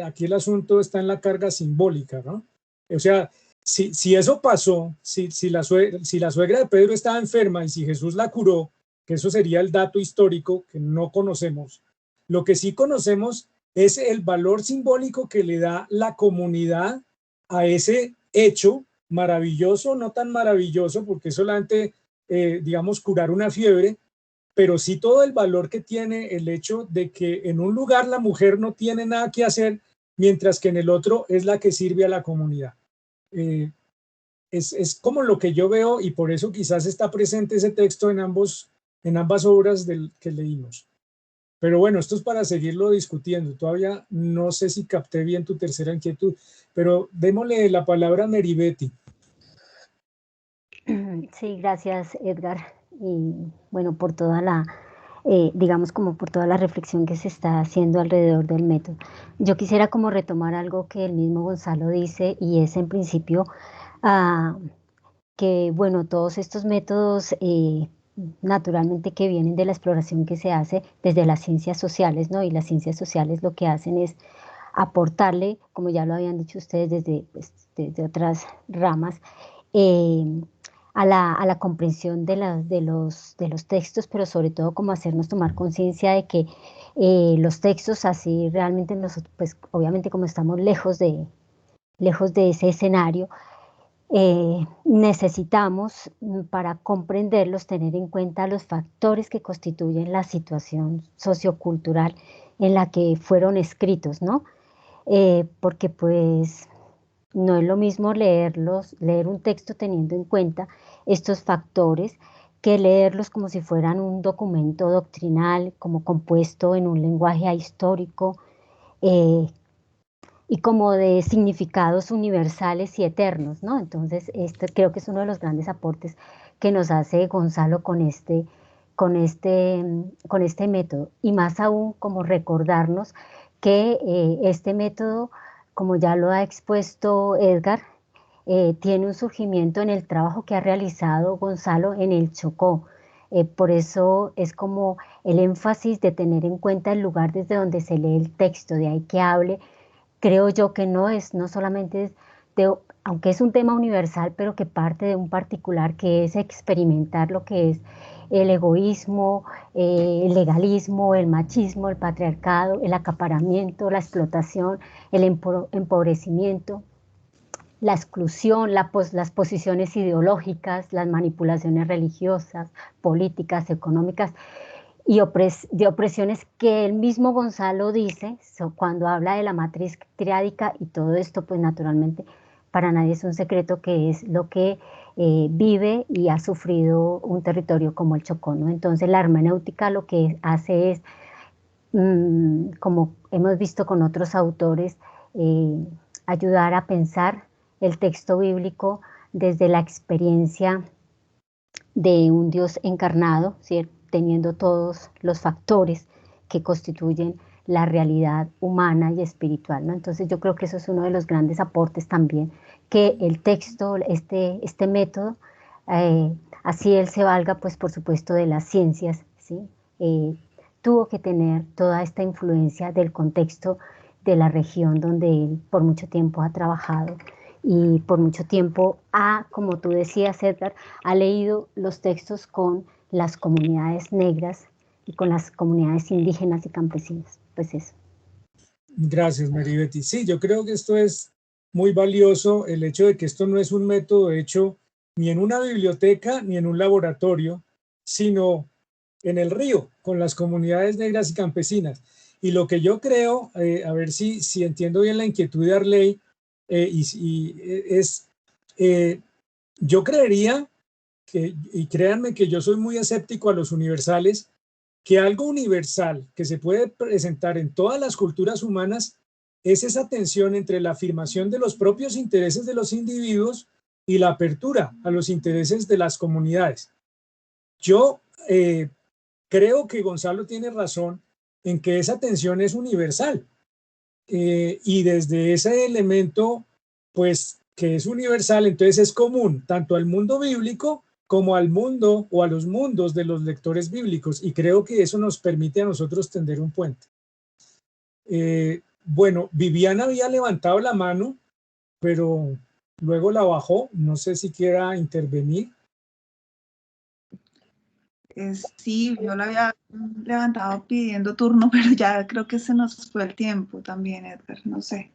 aquí el asunto está en la carga simbólica, ¿no? O sea, si eso pasó, si la suegra de Pedro estaba enferma y si Jesús la curó, que eso sería el dato histórico que no conocemos, lo que sí conocemos es el valor simbólico que le da la comunidad a ese hecho maravilloso, no tan maravilloso, porque es solamente, digamos, curar una fiebre, pero sí todo el valor que tiene el hecho de que en un lugar la mujer no tiene nada que hacer, mientras que en el otro es la que sirve a la comunidad. Es como lo que yo veo, y por eso quizás está presente ese texto en ambas obras que leímos. Pero bueno, esto es para seguirlo discutiendo. Todavía no sé si capté bien tu tercera inquietud, pero démosle la palabra a Meribeti. Sí, gracias, Edgar. Y bueno, por toda digamos, como por toda la reflexión que se está haciendo alrededor del método. Yo quisiera como retomar algo que el mismo Gonzalo dice, y es en principio que, bueno, todos estos métodos naturalmente que vienen de la exploración que se hace desde las ciencias sociales, ¿no? Y las ciencias sociales lo que hacen es aportarle, como ya lo habían dicho ustedes desde otras ramas, a la comprensión de los textos, pero sobre todo como hacernos tomar conciencia de que los textos así realmente nosotros, pues obviamente como estamos lejos de ese escenario, necesitamos para comprenderlos tener en cuenta los factores que constituyen la situación sociocultural en la que fueron escritos, ¿no? Porque pues no es lo mismo leer un texto teniendo en cuenta estos factores que leerlos como si fueran un documento doctrinal, como compuesto en un lenguaje ahistórico y como de significados universales y eternos, ¿no? Entonces, creo que es uno de los grandes aportes que nos hace Gonzalo con este método. Y más aún, como recordarnos que este método, como ya lo ha expuesto Edgar, tiene un surgimiento en el trabajo que ha realizado Gonzalo en el Chocó. Por eso es como el énfasis de tener en cuenta el lugar desde donde se lee el texto, de ahí que hable. Creo yo que no solamente aunque es un tema universal, pero que parte de un particular, que es experimentar lo que es el egoísmo, el legalismo, el machismo, el patriarcado, el acaparamiento, la explotación, el empobrecimiento, la exclusión, las posiciones ideológicas, las manipulaciones religiosas, políticas, económicas y de opresiones que el mismo Gonzalo dice cuando habla de la matriz triádica, y todo esto pues naturalmente para nadie es un secreto que es lo que vive y ha sufrido un territorio como el Chocó, ¿no? Entonces la hermenéutica lo que hace es, como hemos visto con otros autores, ayudar a pensar el texto bíblico desde la experiencia de un Dios encarnado, ¿cierto? Teniendo todos los factores que constituyen la realidad humana y espiritual, ¿no? Entonces yo creo que eso es uno de los grandes aportes también, que el texto, este método, así él se valga, pues por supuesto, de las ciencias, ¿sí? Tuvo que tener toda esta influencia del contexto de la región donde él por mucho tiempo ha trabajado y por mucho tiempo como tú decías, Edgar, ha leído los textos con las comunidades negras con las comunidades indígenas y campesinas. Pues eso. Gracias, Maribetty. Sí, yo creo que esto es muy valioso, el hecho de que esto no es un método hecho ni en una biblioteca ni en un laboratorio, sino en el río, con las comunidades negras y campesinas. Y lo que yo creo, a ver si entiendo bien la inquietud de Arley, yo creería que, y créanme que yo soy muy escéptico a los universales, que algo universal que se puede presentar en todas las culturas humanas es esa tensión entre la afirmación de los propios intereses de los individuos y la apertura a los intereses de las comunidades. Yo creo que Gonzalo tiene razón en que esa tensión es universal, y desde ese elemento, pues, que es universal, entonces es común tanto al mundo bíblico como al mundo o a los mundos de los lectores bíblicos, y creo que eso nos permite a nosotros tender un puente. Bueno, Viviana había levantado la mano, pero luego la bajó, no sé si quiera intervenir. Sí, yo la había levantado pidiendo turno, pero ya creo que se nos fue el tiempo también, Edgar, no sé.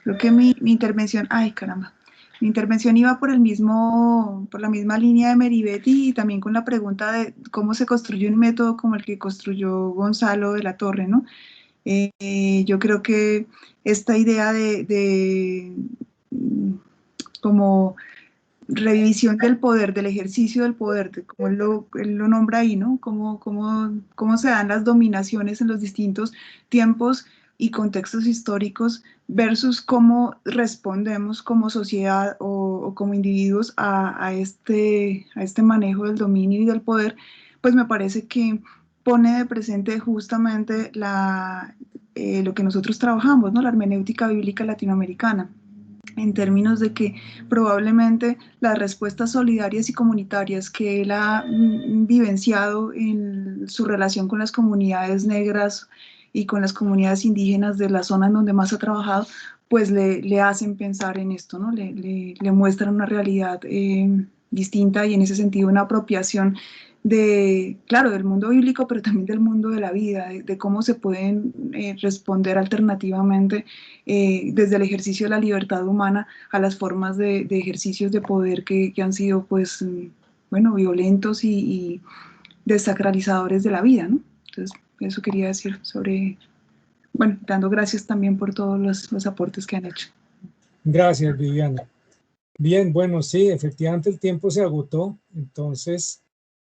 Creo que mi intervención, ay caramba, mi intervención iba por la misma línea de Maribetty y también con la pregunta de cómo se construye un método como el que construyó Gonzalo de la Torre, ¿no? Yo creo que esta idea de como revisión del poder, del ejercicio del poder, como él lo nombra ahí, ¿no? Cómo se dan las dominaciones en los distintos tiempos y contextos históricos versus cómo respondemos como sociedad o como individuos a este manejo del dominio y del poder, pues me parece que pone de presente justamente lo que nosotros trabajamos, ¿no? La hermenéutica bíblica latinoamericana, en términos de que probablemente las respuestas solidarias y comunitarias que él ha vivenciado en su relación con las comunidades negras y con las comunidades indígenas de la zona en donde más ha trabajado, pues le hacen pensar en esto, ¿no? Le muestran una realidad distinta y en ese sentido una apropiación claro, del mundo bíblico, pero también del mundo de la vida, de cómo se pueden responder alternativamente desde el ejercicio de la libertad humana a las formas de ejercicios de poder que han sido, pues, bueno, violentos y desacralizadores de la vida, ¿no? Entonces, eso quería decir sobre, bueno, dando gracias también por todos los aportes que han hecho. Gracias, Viviana. Bien, bueno, sí, efectivamente el tiempo se agotó, entonces,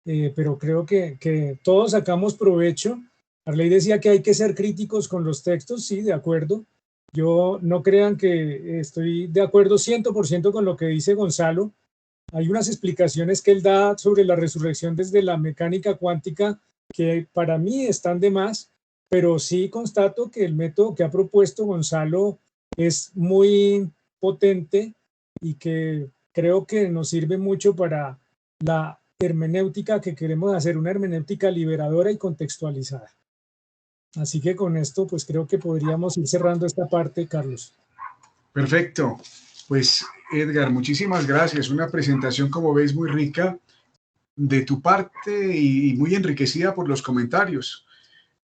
pero creo que todos sacamos provecho. Arley decía que hay que ser críticos con los textos, sí, de acuerdo. Yo no crean que estoy de acuerdo 100% con lo que dice Gonzalo. Hay unas explicaciones que él da sobre la resurrección desde la mecánica cuántica que para mí están de más, pero sí constato que el método que ha propuesto Gonzalo es muy potente y que creo que nos sirve mucho para la hermenéutica que queremos hacer, una hermenéutica liberadora y contextualizada. Así que con esto, pues creo que podríamos ir cerrando esta parte, Carlos. Perfecto. Pues Edgar, muchísimas gracias. Una presentación, como ves, muy rica de tu parte y muy enriquecida por los comentarios.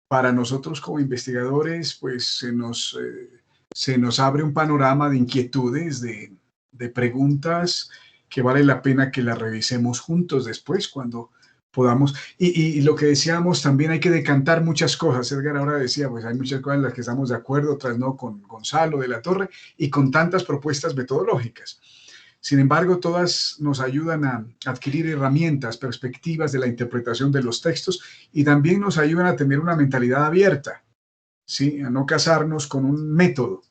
Para nosotros como investigadores, pues se nos abre un panorama de inquietudes, de preguntas que vale la pena que las revisemos juntos después cuando podamos. Y lo que decíamos, también hay que decantar muchas cosas. Edgar ahora decía, pues hay muchas cosas en las que estamos de acuerdo, otras no, con Gonzalo de la Torre y con tantas propuestas metodológicas. Sin embargo, todas nos ayudan a adquirir herramientas, perspectivas de la interpretación de los textos y también nos ayudan a tener una mentalidad abierta, ¿sí? A no casarnos con un método,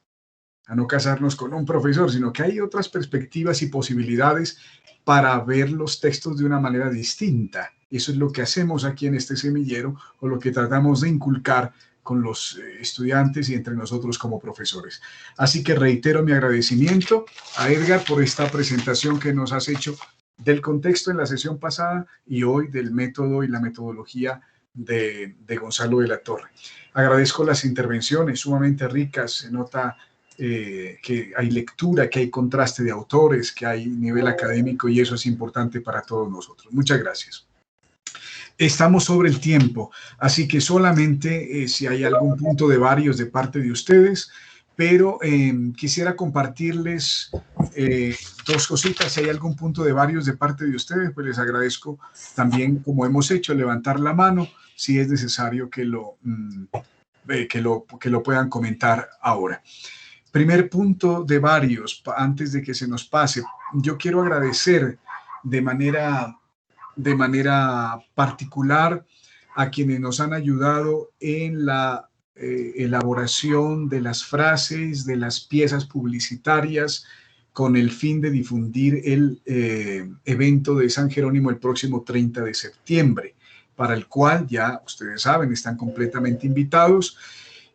a no casarnos con un profesor, sino que hay otras perspectivas y posibilidades para ver los textos de una manera distinta. Eso es lo que hacemos aquí en este semillero o lo que tratamos de inculcar con los estudiantes y entre nosotros como profesores. Así que reitero mi agradecimiento a Edgar por esta presentación que nos has hecho del contexto en la sesión pasada y hoy del método y la metodología de Gonzalo de la Torre. Agradezco las intervenciones sumamente ricas, se nota que hay lectura, que hay contraste de autores, que hay nivel académico y eso es importante para todos nosotros. Muchas gracias. Estamos sobre el tiempo, así que solamente si hay algún punto de varios de parte de ustedes, pero quisiera compartirles dos cositas. Si hay algún punto de varios de parte de ustedes, pues les agradezco también, como hemos hecho, levantar la mano si es necesario que lo puedan comentar ahora. Primer punto de varios, antes de que se nos pase, yo quiero agradecer de manera particular a quienes nos han ayudado en la elaboración de las frases, de las piezas publicitarias, con el fin de difundir el evento de San Jerónimo el próximo 30 de septiembre, para el cual ya ustedes saben, están completamente invitados.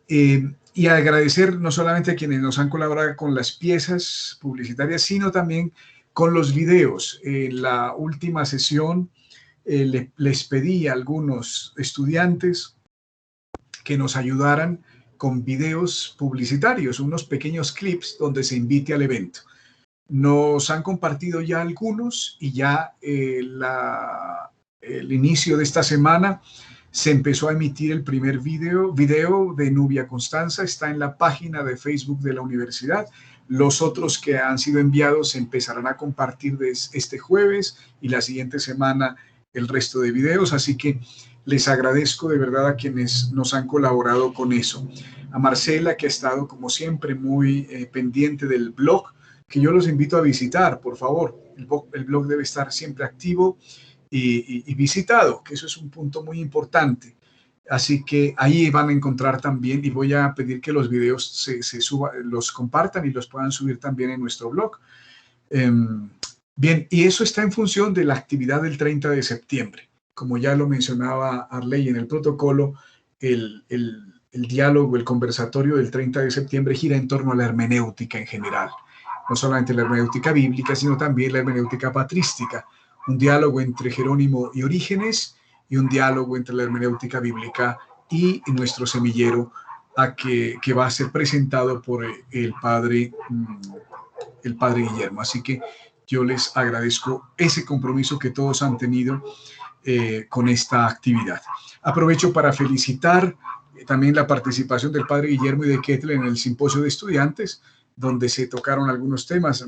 Y agradecer no solamente a quienes nos han colaborado con las piezas publicitarias, sino también con los videos. En la última sesión les pedí a algunos estudiantes que nos ayudaran con videos publicitarios, unos pequeños clips donde se invite al evento. Nos han compartido ya algunos y ya el inicio de esta semana se empezó a emitir el primer video de Nubia Constanza, está en la página de Facebook de la universidad. Los otros que han sido enviados se empezarán a compartir este jueves y la siguiente semana el resto de videos, así que les agradezco de verdad a quienes nos han colaborado con eso. A Marcela, que ha estado como siempre muy pendiente del blog, que yo los invito a visitar, por favor. El blog debe estar siempre activo y visitado, que eso es un punto muy importante. Así que ahí van a encontrar también, y voy a pedir que los videos los compartan y los puedan subir también en nuestro blog. Bien, y eso está en función de la actividad del 30 de septiembre. Como ya lo mencionaba Arley en el protocolo, el diálogo, el conversatorio del 30 de septiembre gira en torno a la hermenéutica en general. No solamente la hermenéutica bíblica, sino también la hermenéutica patrística. Un diálogo entre Jerónimo y Orígenes y un diálogo entre la hermenéutica bíblica y nuestro semillero que va a ser presentado por el padre Guillermo. Así que yo les agradezco ese compromiso que todos han tenido con esta actividad. Aprovecho para felicitar también la participación del padre Guillermo y de Ketel en el simposio de estudiantes, donde se tocaron algunos temas,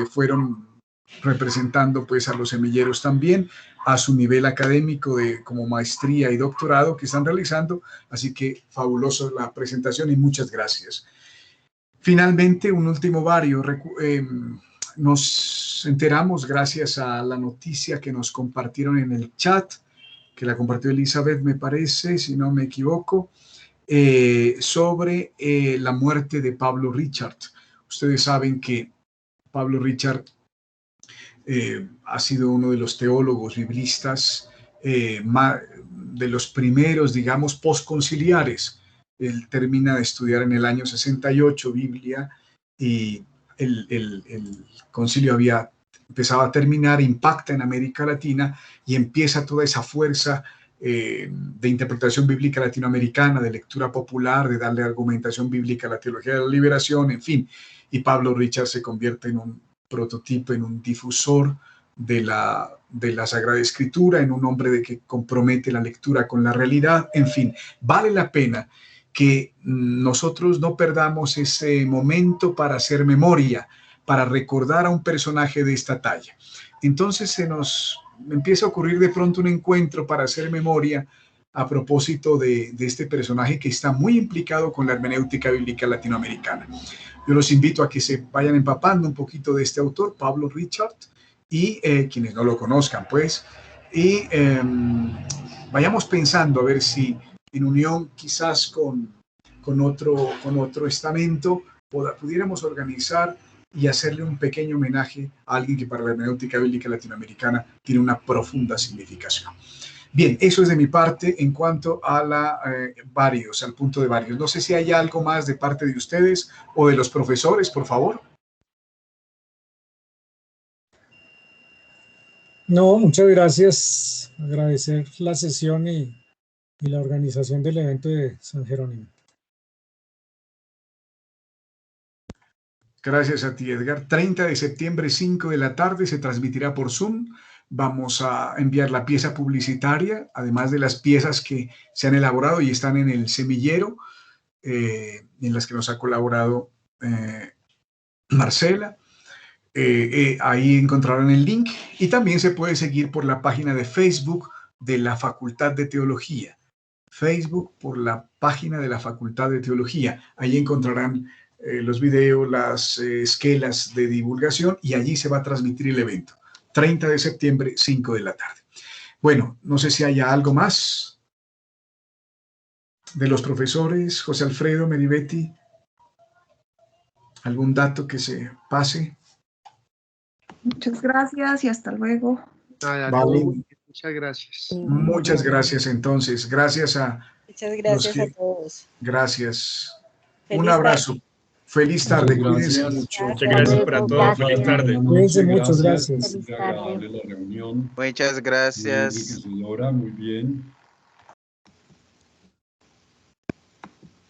fueron representando pues a los semilleros también, a su nivel académico como maestría y doctorado que están realizando, así que fabulosa la presentación y muchas gracias. Finalmente, un último vario, nos enteramos gracias a la noticia que nos compartieron en el chat, que la compartió Elizabeth, me parece, si no me equivoco, sobre la muerte de Pablo Richard. Ustedes saben que Pablo Richard ha sido uno de los teólogos biblistas de los primeros, digamos, postconciliares. Él termina de estudiar en el año 68 Biblia y el concilio empezaba a terminar, impacta en América Latina y empieza toda esa fuerza de interpretación bíblica latinoamericana, de lectura popular, de darle argumentación bíblica a la teología de la liberación, en fin. Y Pablo Richard se convierte en un prototipo, en un difusor de la Sagrada Escritura, en un hombre que compromete la lectura con la realidad. En fin, vale la pena que nosotros no perdamos ese momento para hacer memoria, para recordar a un personaje de esta talla. Entonces se nos empieza a ocurrir de pronto un encuentro para hacer memoria a propósito de este personaje que está muy implicado con la hermenéutica bíblica latinoamericana. Yo los invito a que se vayan empapando un poquito de este autor, Pablo Richard, y quienes no lo conozcan, pues, y vayamos pensando a ver si en unión quizás con otro estamento pudiéramos organizar y hacerle un pequeño homenaje a alguien que para la hermenéutica bíblica latinoamericana tiene una profunda significación. Bien, eso es de mi parte en cuanto a al punto de varios. No sé si hay algo más de parte de ustedes o de los profesores, por favor. No, muchas gracias. Agradecer la sesión y la organización del evento de San Jerónimo. Gracias a ti, Edgar. 30 de septiembre, 5 de la tarde, se transmitirá por Zoom. vamos a enviar la pieza publicitaria, además de las piezas que se han elaborado y están en el semillero, en las que nos ha colaborado Marcela. Ahí encontrarán el link y también se puede seguir por la página de Facebook de la Facultad de Teología. Facebook por la página de la Facultad de Teología. Ahí encontrarán los videos, las esquelas de divulgación y allí se va a transmitir el evento. 30 de septiembre, 5 de la tarde. Bueno, no sé si haya algo más de los profesores, José Alfredo, Meribetti. ¿Algún dato que se pase? Muchas gracias y hasta luego. Vale. Muchas gracias. Muchas gracias entonces. Gracias a Muchas gracias a todos. Gracias. Feliz Un abrazo. tarde. Feliz tarde. Cuídense Gracias. mucho. Muchas gracias para todos. Feliz tarde. Cuídense mucho, gracias. Muy agradable la reunión. Muchas gracias. Muy enriquecedora, muy bien.